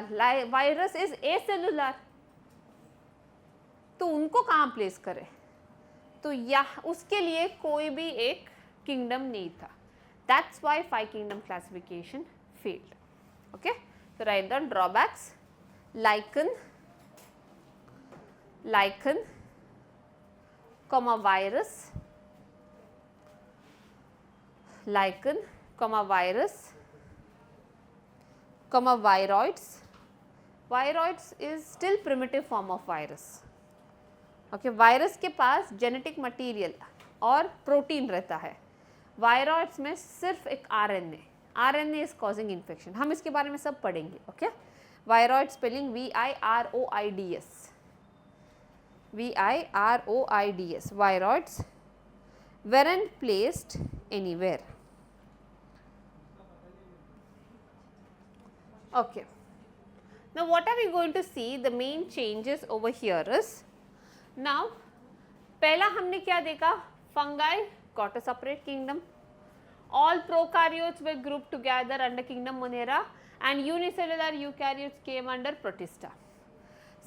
Virus is acellular. तो उनको कहाँ प्लेस करें? तो यह उसके लिए कोई भी एक किंगडम नहीं था. That's why 5 kingdom classification failed. Okay, so write down drawbacks. lichen, comma virus, lichen, comma virus, comma viroids. Viroids is still primitive form of virus. Okay, virus के पास जेनेटिक मटेरियल और प्रोटीन रहता है. Viroids में सिर्फ एक RNA. RNA is causing infection. हम इसके बारे में सब पढ़ेंगे. Okay, viroid spelling VIROIDS. VIROIDS. Viroids weren't placed anywhere. Okay, now what are we going to see? The main changes over here is, now पहला हमने क्या देखा? Fungi got a separate kingdom. All prokaryotes were grouped together under kingdom Monera and unicellular eukaryotes came under Protista.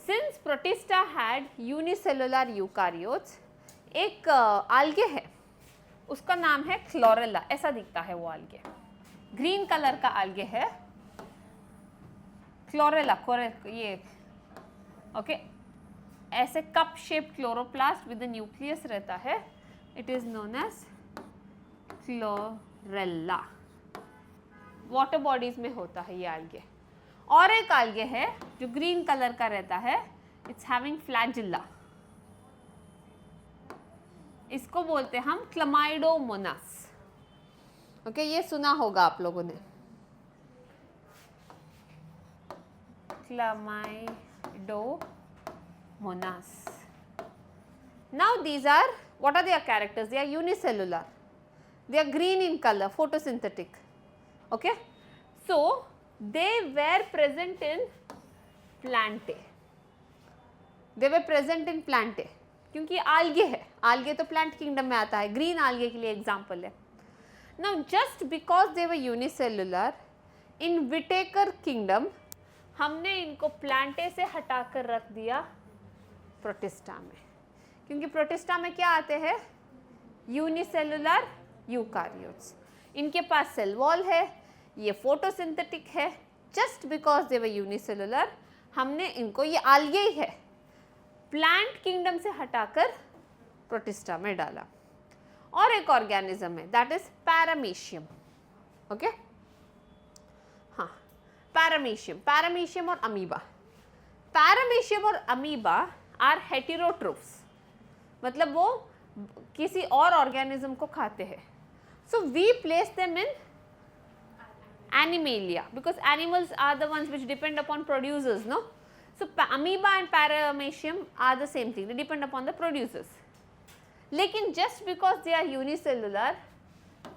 Since Protista had unicellular eukaryotes, एक algae है, उसका नाम है chlorella. ऐसा दिखता है वो algae, ग्रीन कलर का algae है क्लोरेला. ये ओके, ऐसे cup shape chloroplast with nucleus रहता है. It is known as chlorella. Water bodies में होता है ये algae. और एक algae है जो ग्रीन कलर का रहता है. It's having flagella. इसको बोलते हम क्लमाइडोमोनास. ओके, ये सुना होगा आप लोगों ने, Chlamydomonas. Now these are, what are their characters? They are unicellular. They are green in color, photosynthetic. Okay, so they were present in Plantae. They were present in Plantae क्योंकि algae है. algae तो plant kingdom में आता है. green algae के लिए example है. Now just because they were unicellular, in Whittaker kingdom हमने इनको प्लांटे से हटाकर रख दिया प्रोटिस्टा में. क्योंकि प्रोटिस्टा में क्या आते हैं? Unicellular eukaryotes. इनके पास सेल वॉल है, ये फोटोसिंथेटिक है. Just because they were unicellular हमने इनको, ये आल्गे ही है, प्लांट किंगडम से हटाकर प्रोटिस्टा में डाला. और एक ऑर्गेनिज्म है, दैट इज पैरामीशियम. ओके, हाँ, पैरामीशियम और अमीबा. पैरामीशियम और अमीबा आर हेटेरोट्रोफ्स, मतलब वो किसी और ऑर्गेनिज्म को खाते हैं. So we place them in Animalia because animals are the ones which depend upon producers. No, so amoeba and paramecium are the same thing, they depend upon the producers. लेकिन just because they are unicellular,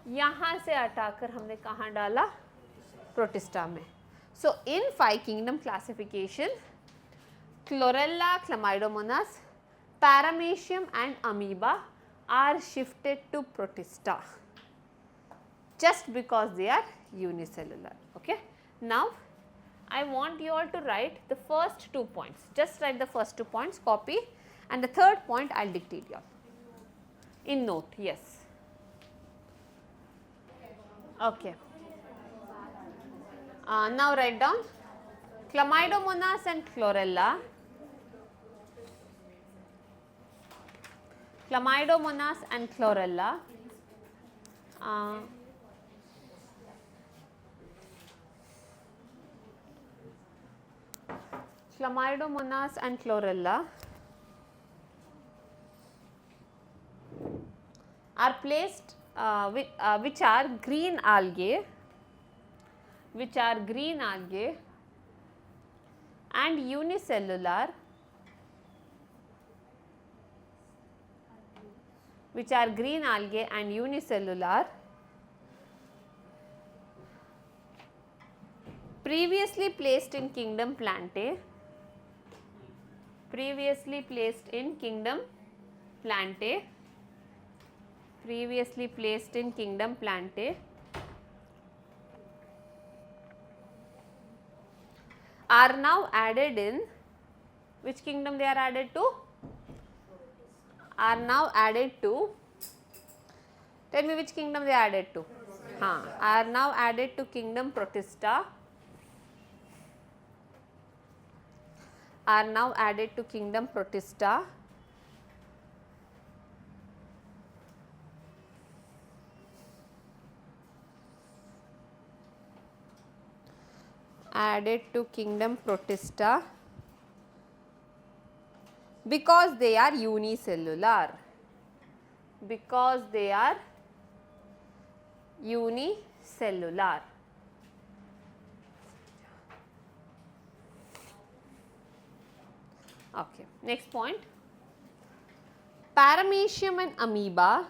यहाँ से हटाकर हमने कहाँ डाला? Protista में. So in 5 kingdom classification, Chlorella, Chlamydomonas, Paramecium and Amoeba are shifted to Protista just because they are unicellular. Okay. Now I want you all to write the first 2 points. Just write the first 2 points, copy, and the third point I will dictate you all in note. Yes. Okay. Now write down Chlamydomonas and Chlorella. Chlamydomonas and Chlorella. Chlamydomonas and Chlorella are placed which are green algae which are green algae and unicellular, which are green algae and unicellular, previously placed in kingdom Plantae, previously placed in kingdom Plantae, previously placed in kingdom Plantae, are now added in which kingdom they are added to? Are now added to, tell me which kingdom they are added to? Are now added to kingdom Protista, are now added to kingdom Protista, added to kingdom Protista because they are unicellular, because they are unicellular. Okay, next point. Paramecium and amoeba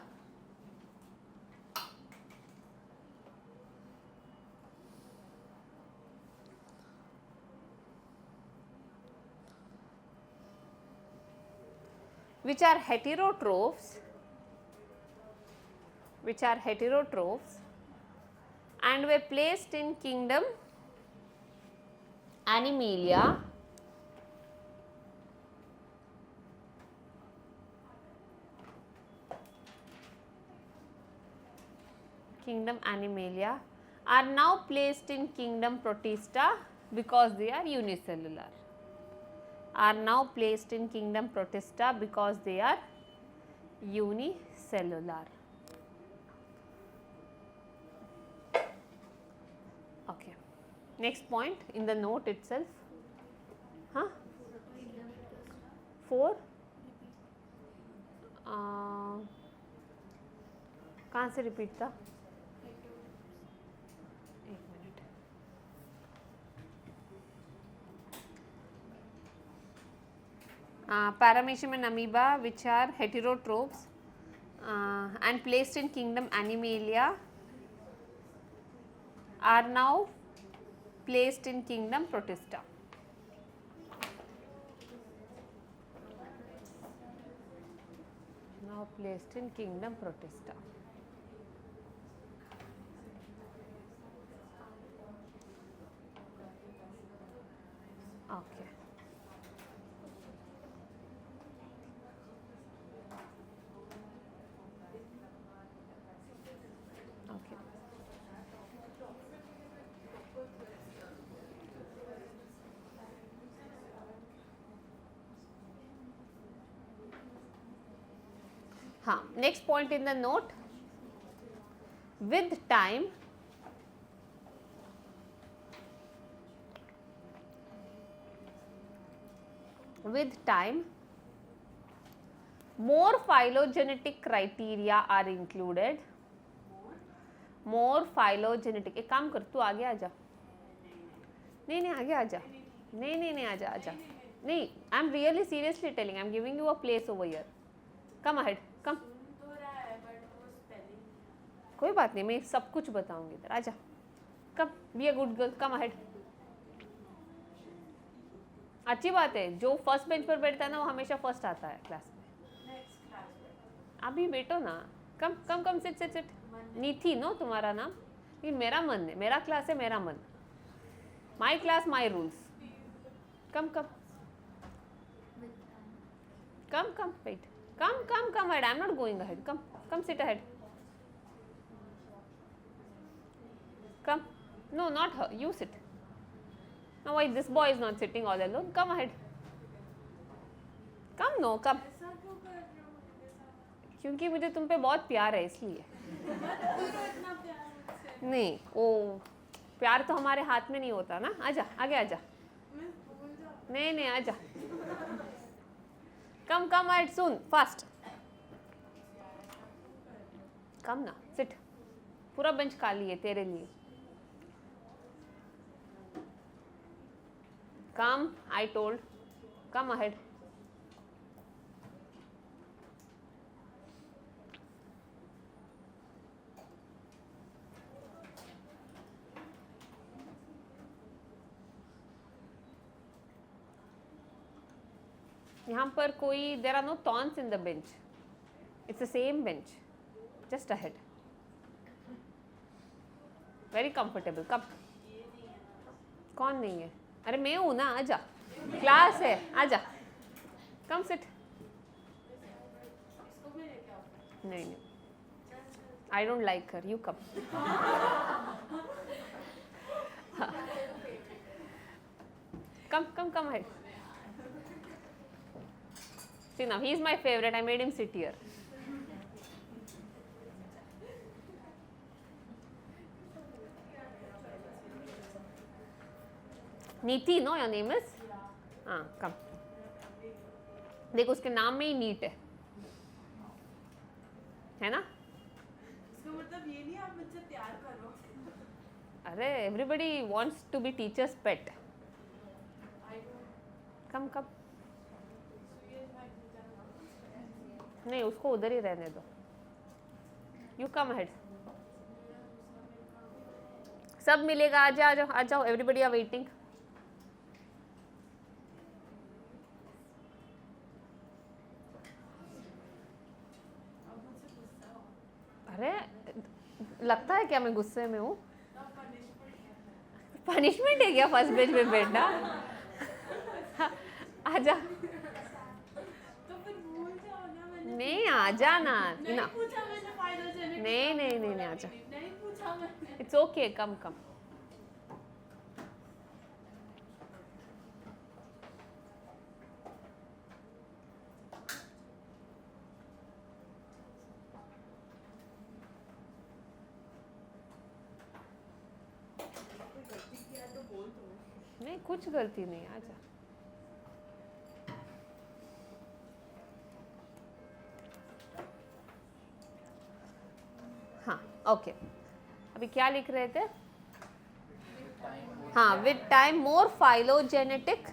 which are heterotrophs, and were placed in kingdom Animalia, are now placed in kingdom Protista because they are unicellular, are now placed in kingdom Protista because they are unicellular. Okay. Next point in the note itself. 4 कहाँ से repeat था? एक minute. Paramecium and amoeba which are heterotrophs and placed in kingdom Animalia are now placed in kingdom Protista. Now placed in kingdom Protista. Okay. Okay. Next point in the note. With time, more phylogenetic criteria are included. More phylogenetic. एक काम कर, तू आगे आ जा. नहीं आगे आ जा. नहीं आजा. नहीं, I am really seriously telling. I am giving you a place over here. Come ahead. Come. कोई बात नहीं, मैं सब कुछ बताऊंगी इधर. आजा. Come. Be a good girl. Come ahead. अच्छी बात है, जो फर्स्ट बेंच पर बैठता है ना वो हमेशा फर्स्ट आता है क्लास में. अभी बैठो ना. Come sit. नीथी नो तुम्हारा नाम, लेकिन मेरा मन है, मेरा क्लास है, मेरा मन. My class my rules. Come wait. Come ahead. I am not going ahead. Come sit ahead. Come. No, not her. You sit. Now why this boy is not sitting all alone? Come ahead. Come. क्योंकि मुझे तुम पे बहुत प्यार है इसलिए. नहीं, ओ प्यार तो हमारे हाथ में नहीं होता ना. आजा, आगे आजा. नहीं आजा. Come ahead soon, fast. Come ना, sit. पूरा बेंच खाली है तेरे लिए. Come, I told. Come ahead. यहाँ पर कोई there are no thorns in the bench. It's the same bench. Just ahead. Very comfortable. Come. कौन नहीं है? अरे मैं हूँ ना, आजा. क्लास है, आजा. Come sit. नहीं नहीं. I don't like her. You come. Come ahead. See now, he is my favorite. I made him sit here. नीति, no, your name is? हाँ, come. देखो उसके नाम में ही नीट है ना? इसका मतलब ये नहीं आप मुझसे प्यार करो. अरे everybody wants to be teacher's pet. Come. नहीं, उसको उधर ही रहने दो. You come ahead. सब मिलेगा. आ जाओ. Everybody are waiting. अरे लगता है क्या मैं गुस्से में हूँ? पनिशमेंट है क्या फर्स्ट बेंच पे बैठना? आजा. नहीं आजा ना. नहीं आजा. It's okay. कम. नहीं कुछ गलती नहीं. आजा. हाँ ओके. अभी क्या लिख रहे थे? हाँ, with time more phylogenetic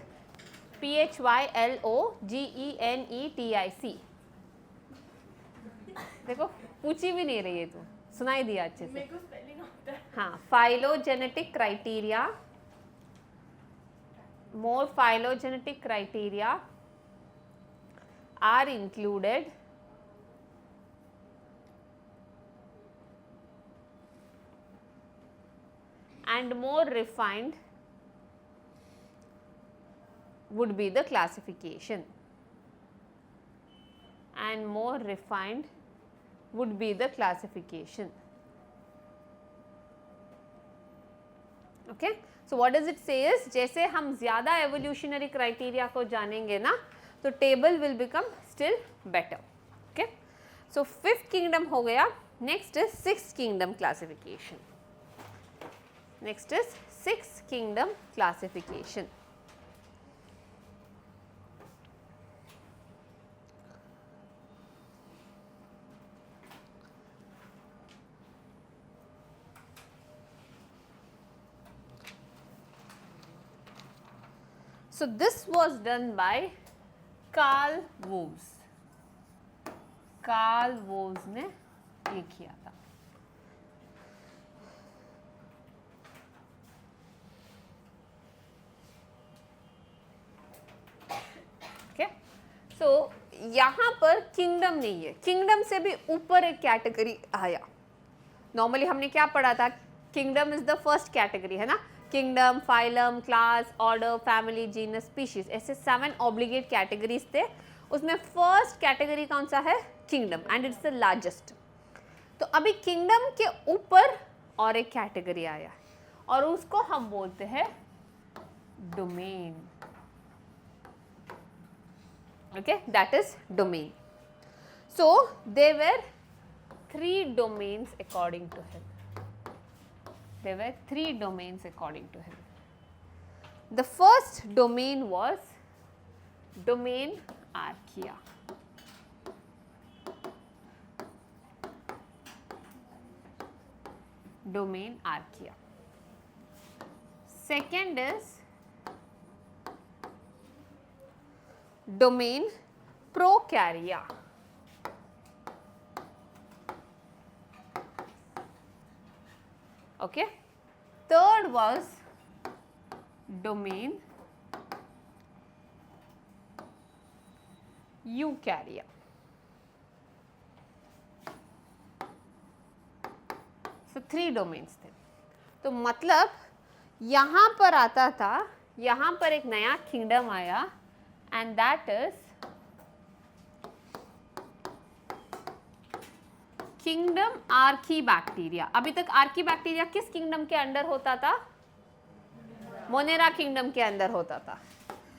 PHYLOGENETIC. देखो पूछी भी नहीं रही है तू. सुनाई दिया अच्छे से. मेरे को स्पेलिंग आता है. हाँ, phylogenetic criteria. More phylogenetic criteria are included and more refined would be the classification. And more refined would be the classification. Okay. So what does it say is, जैसे हम ज़्यादा evolutionary criteria को जानेंगे ना, तो table will become still better. Okay. So fifth kingdom हो गया. Next is sixth kingdom classification. Next is sixth kingdom classification. So this was done by Carl Woese. Carl Woese ने ये किया था. Okay. So यहाँ पर किंगडम नहीं है. किंगडम से भी ऊपर एक कैटेगरी आया. नॉर्मली हमने क्या पढ़ा था? Kingdom is the first category है ना. Kingdom, phylum, class, order, family, genus, species, ऐसे 7 ऑब्लिगेट कैटेगरीज थे. उसमें फर्स्ट कैटेगरी कौन सा है? Kingdom, and it's the largest. तो अभी किंगडम के ऊपर और एक कैटेगरी आया और उसको हम बोलते हैं domain. Okay, that is domain. So there were 3 domains according to him. There were 3 domains according to him. The first domain was domain archaea. Domain archaea. Second is domain prokarya. Okay. Third was domain eukarya. So 3 domains थे. तो मतलब यहाँ पर आता था, यहाँ पर एक नया किंगडम आया and that is kingdom archaebacteria. अभी तक आर्कीबैक्टीरिया किस किंगडम के अंडर होता था? मोनेरा किंगडम के अंदर होता था.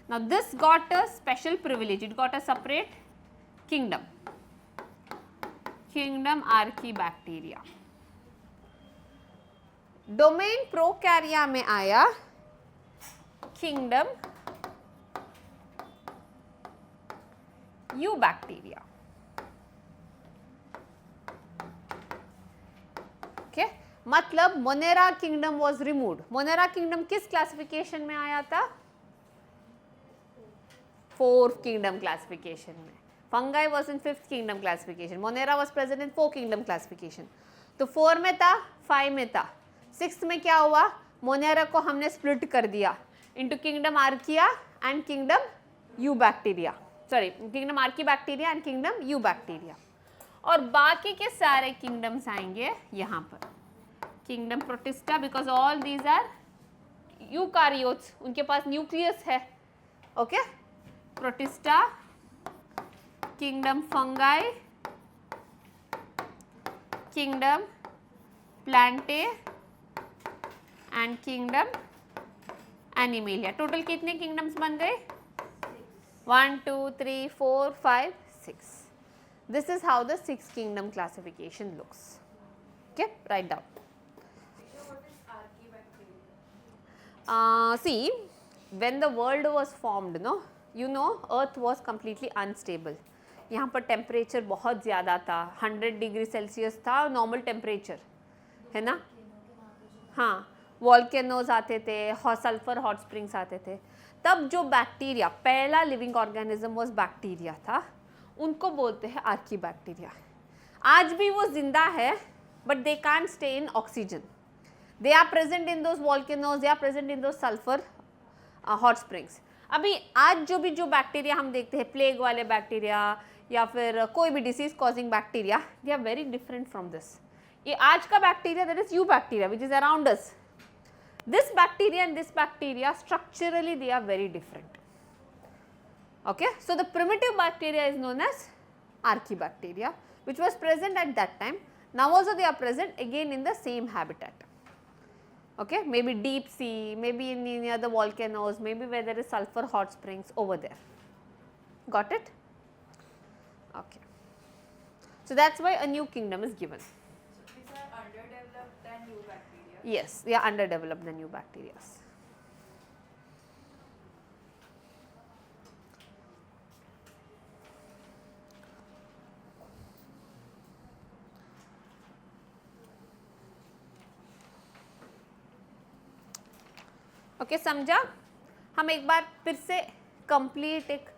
Now this got a special privilege. It got a separate kingdom. Kingdom Archaebacteria. Domain Prokarya में आया किंगडम यूबैक्टीरिया. ओके, मतलब Monera kingdom was removed. Monera kingdom किस क्लासिफिकेशन में आया था? 4th किंगडम क्लासिफिकेशन में. Fungi was in 5th kingdom classification. Monera was present in 4 kingdom classification. तो 4 में था, 5 में था. 6th में क्या हुआ? मोनेरा को हमने स्प्लिट कर दिया into kingdom Archaea and kingdom Eubacteria. Sorry, kingdom archaebacteria and kingdom Eubacteria. और बाकी के सारे किंगडम्स आएंगे यहाँ पर. Kingdom Protista, because all these are eukaryotes, उनके पास न्यूक्लियस है. Okay, Protista, kingdom fungi, kingdom Plantae and kingdom Animalia. Total कितने किंगडम्स बन गए? 1 2 3 4 5 6. This is how the 6 kingdom classification looks. Okay, write down. So what is archaebacteria? See, when the world was formed, no, you know, Earth was completely unstable. यहाँ पर temperature बहुत ज़्यादा था. 100 degree Celsius था normal temperature, है ना? हाँ, volcanoes आते थे, सल्फर हॉट स्प्रिंग्स आते थे. तब जो बैक्टीरिया, पहला लिविंग ऑर्गेनिज्म वाज बैक्टीरिया था, उनको बोलते हैं आर्कीबैक्टीरिया. आज भी वो जिंदा है, but they can't stay in oxygen. They are present in those volcanoes, they are present in those sulphur hot springs. अभी आज जो बैक्टीरिया हम देखते हैं, प्लेग वाले बैक्टीरिया या फिर कोई भी disease causing bacteria, they are very different from this. ये आज का bacteria, that is you bacteria which is around us. This bacteria and this bacteria, structurally they are very different. Okay, so the primitive bacteria is known as Archaebacteria, which was present at that time. Now also they are present again in the same habitat. Okay, maybe deep sea, maybe near the volcanoes, maybe where there is sulfur hot springs over there. Got it? Okay. So that's why a new kingdom is given. So these are underdeveloped than new bacteria. Yes, they are underdeveloped than new bacteria. Okay, समझा? हम एक बार फिर से complete एक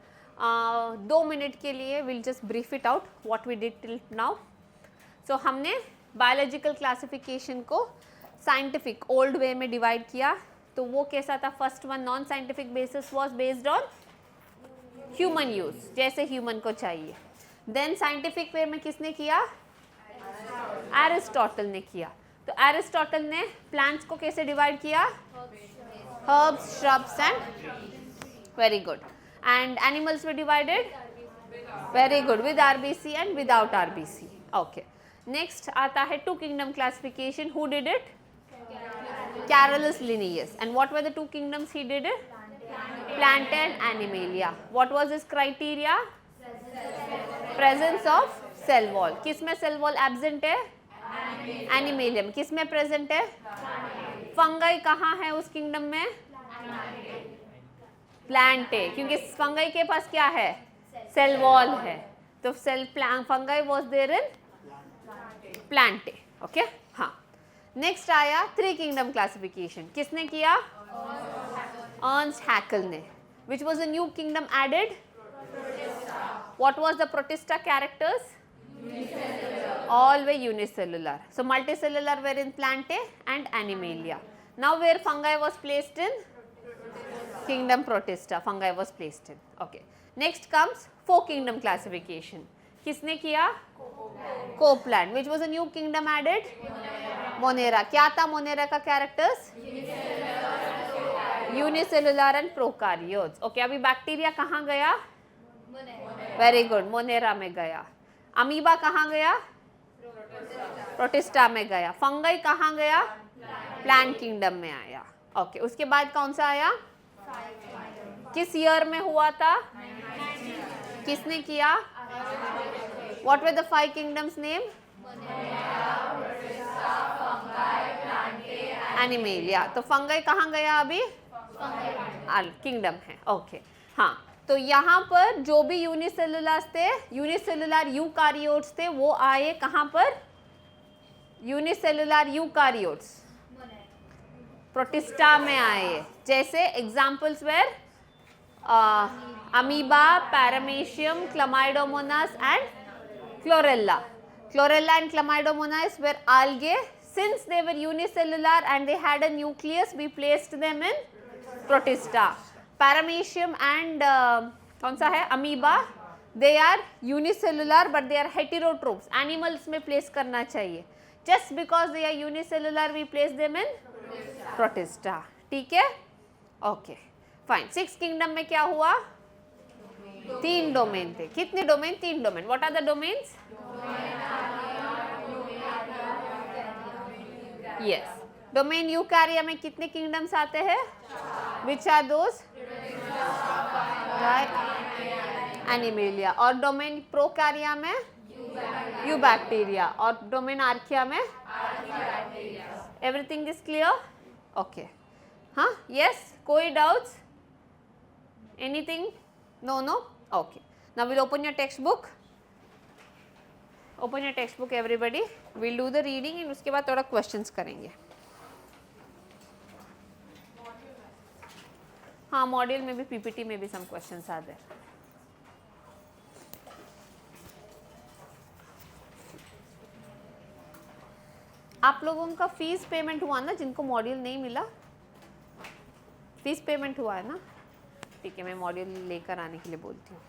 2 minute के लिए will just brief it out what we did till now. सो हमने बायोलॉजिकल क्लासिफिकेशन को साइंटिफिक ओल्ड वे में डिवाइड किया. तो वो कैसा था? First one non scientific basis was based on human use, जैसे ह्यूमन को चाहिए. देन साइंटिफिक वे में किसने किया? एरिस्टोटल ने किया. तो एरिस्टोटल ने प्लांट्स को कैसे डिवाइड किया? Herbs, shrubs and very good. And animals way divided very good with RBC and without RBC. Okay, next आता है 2 kingdom classification. Who did it? Carolus Linnaeus. And what were the 2 kingdoms he did it? Planta and Animalia. What was his criteria? Presence of cell wall. किस में cell wall absent है? Animalium. किस में present है? Fungi कहाँ है उस kingdom में? Plantae. क्योंकि fungi के पास क्या है? Cell wall है. तो fungi was there in Plantae. Okay? हाँ. नेक्स्ट आया 3 किंगडम क्लासिफिकेशन. किसने किया? अर्न्स्ट हैकल ने. Which was a new kingdom added? What was the protista characters? All were unicellular. So multicellular were in Plantae and Animalia. Now where fungi was placed in? Kingdom Protista. Fungi was placed in. Okay. Next comes 4 kingdom classification. किसने किया? Copeland. Which was a new kingdom added? Monera. क्या था Monera का characters? Unicellular and prokaryotes. Okay. अभी bacteria कहाँ गया? Very good, Monera में गया. अमीबा कहाँ गया? प्रोटिस्टा में गया. फंगई कहाँ गया? प्लांट किंगडम में आया. ओके, उसके बाद कौन सा आया? किस ईयर में हुआ था? किसने किया? What were the 5 kingdoms name? Animalia. तो फंगई कहाँ गया अभी? किंगडम है. ओके, हाँ. तो यहाँ पर जो भी यूनिसेलुलर थे, यूनिसेलुलर यूकारियोट्स थे, वो आए कहाँ पर? यूनिसेलुलर यूकारियोट्स प्रोटिस्टा में आए. जैसे examples were amoeba, paramecium, chlamydomonas and chlorella. Chlorella and Chlamydomonas were algae. Since they were unicellular and they had a nucleus, we placed them in Protista. Paramecium and कौन सा है? Amoeba. They are unicellular but they are heterotrophs. Animals में place करना चाहिए. Just because they are unicellular, we place them in Protista. ठीक है? Okay. Fine. 6 kingdom में क्या हुआ? 3 डोमेन थे. कितने domain? 3 domain. What are the domains? Yes. Domain Eukarya में कितने किंगडम्स आते हैं? Which are those? एनिमेलिया. और डोमेन प्रोकारिया में? यूबैक्टीरिया. और डोमेन आर्किया में? Everything is clear? ओके. हाँ, यस. कोई doubts? Anything? No no. Okay. Now will open your text book. Open your text book everybody. Will do the reading and उसके बाद थोड़ा questions करेंगे. हाँ, मॉड्यूल में भी, पीपीटी में भी सम क्वेश्चंस आ गए. आप लोगों का फीस पेमेंट हुआ ना, जिनको मॉड्यूल नहीं मिला? फीस पेमेंट हुआ है ना? ठीक है, मैं मॉड्यूल लेकर आने के लिए बोलती हूँ.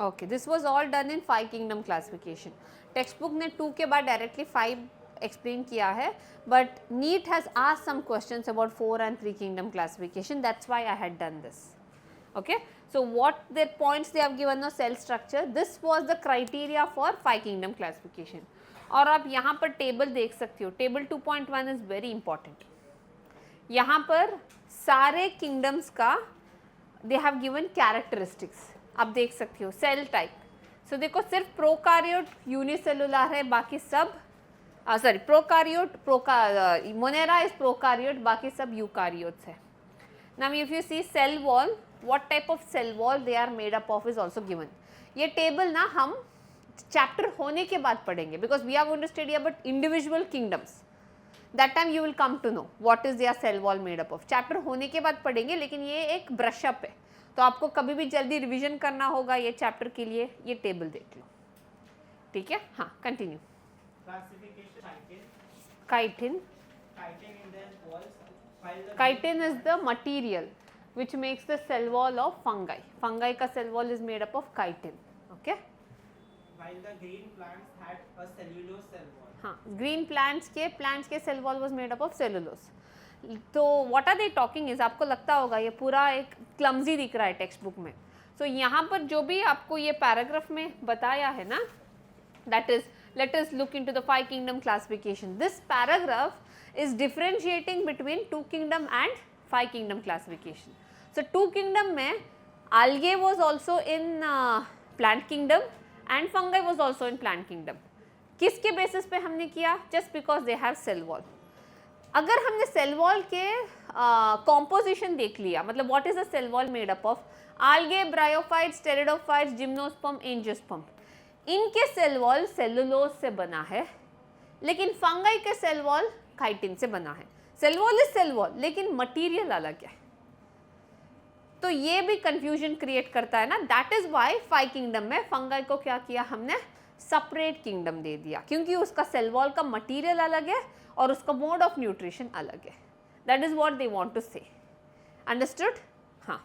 Okay, this was all done in 5 kingdom classification. Text book ने 2 के बाद डायरेक्टली 5 एक्सप्लेन किया है, but NEET has asked some questions about 4 and 3 kingdom classification. That's why I had done this. Okay, so what their points they have given the cell structure. This was the criteria for 5 kingdom classification. और आप यहाँ पर table देख सकते हो. Table 2.1 is very important. यहाँ पर सारे किंगडम्स का दे हैव गिवन कैरेक्टरिस्टिक्स. आप देख सकते हो. Cell type. सो देखो, सिर्फ प्रोकारियोट यूनिसेलुलर है, बाकी सब सॉरी प्रोकारियोट मोनेरा इज प्रोकारियोट, बाकी सब यूकारियोट्स है. Now if you see cell wall, what type of cell wall they are made up of is also given. ये टेबल ना हम चैप्टर होने के बाद पढ़ेंगे, because we are going to study about individual kingdoms. That time you will come to know what is their cell wall made up of. Chapter होने के बाद पढ़ेंगे, लेकिन ये एक ब्रश अप है, तो आपको कभी भी जल्दी रिवीजन करना होगा ये चैप्टर के लिए, ये टेबल देख लो. ठीक है? हाँ, continue. Chitin. Chitin is the material which makes the cell wall of fungi. Fungi का cell wall is made up of chitin. Okay? While the green plants had a cellulose cell wall. हाँ, green plants के cell wall was made up of cellulose. तो what are they talking is, आपको लगता होगा ये पूरा एक clumsy दिख रहा है टेक्स्ट बुक में. So यहाँ पर जो भी आपको ये पैराग्राफ में बताया है ना, that is, let us look into the 5 kingdom classification. This paragraph is differentiating between 2 kingdom and 5 kingdom classification. So 2 kingdom में algae was also in plant kingdom and fungi was also in plant kingdom. किसके basis पे हमने किया? Just because they have cell wall. अगर हमने cell wall के composition देख लिया, मतलब what is the cell wall made up of? Algae, bryophytes, pteridophytes, gymnosperm, angiosperm. इनके सेल वॉल सेलुलोज से बना है, लेकिन फंगाई के सेल वॉल काइटिन से बना है. Cell wall is cell wall, लेकिन मटेरियल अलग है. तो ये भी कंफ्यूजन क्रिएट करता है ना, दैट इज वाई 5 किंगडम में फंगाई को क्या किया हमने, सेपरेट किंगडम दे दिया, क्योंकि उसका सेल वॉल का मटेरियल अलग है और उसका मोड ऑफ न्यूट्रिशन अलग है. That is what they want to say. Understood? हाँ.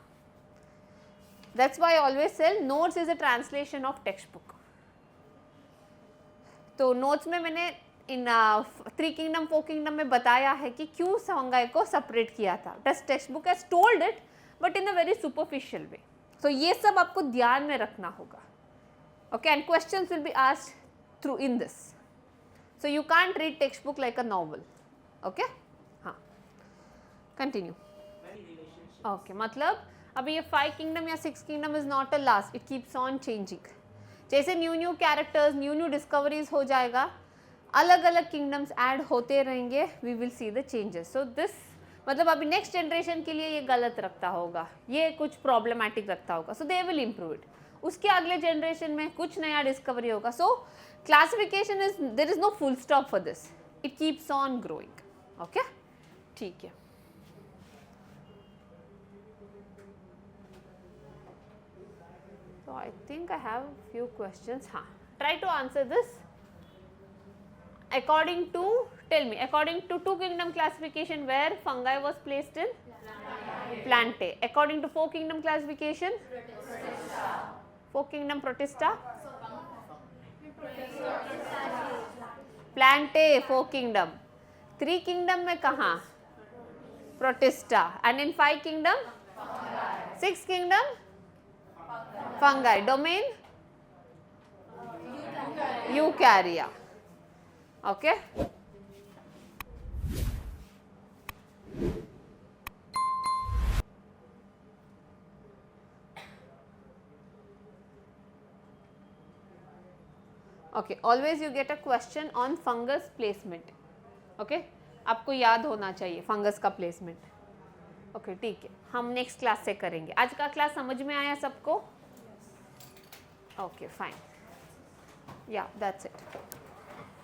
That's why I always sell notes is a translation of text book. तो नोट्स में मैंने इन 3 किंगडम 4 किंगडम में बताया है कि क्यों फंगाई को सेपरेट किया था. Text book has told it but in a very superficial way. तो ये सब आपको ध्यान में रखना होगा. Okay, and questions will be asked through in this. So you can't read text book like a novel. Okay, हाँ, कंटिन्यू. ओके, मतलब अभी ये 5 किंगडम या 6 kingdom is not a last, it keeps on changing. जैसे new characters, new discoveries हो जाएगा, अलग अलग किंगडम्स ऐड होते रहेंगे, we will see the changes. So this मतलब अभी नेक्स्ट जनरेशन के लिए ये गलत रखता होगा, ये कुछ प्रॉब्लमैटिक रखता होगा, so they will improve it. उसके अगले जनरेशन में कुछ नया डिस्कवरी होगा. So classification is, there is no full stop for this, it keeps on growing. Okay, ठीक है. So I think I have few questions. हाँ, try to answer this. According to, tell me, according to 2 kingdom classification, where fungi was placed in? Plantae. According to 4 kingdom classification? Protista. 4 kingdom Protista? Plantae 4 kingdom. 3 kingdom में कहाँ? Protista. And in 5 kingdom? Fungi. 6 kingdom? Fungi. Domain? Eukarya. Okay. Okay, always you get a question on fungus placement. Okay, आपको याद होना चाहिए fungus का placement. Okay, ठीक है, हम नेक्स्ट क्लास से करेंगे. आज का क्लास समझ में आया सबको? Okay, fine. या दैट्स इट.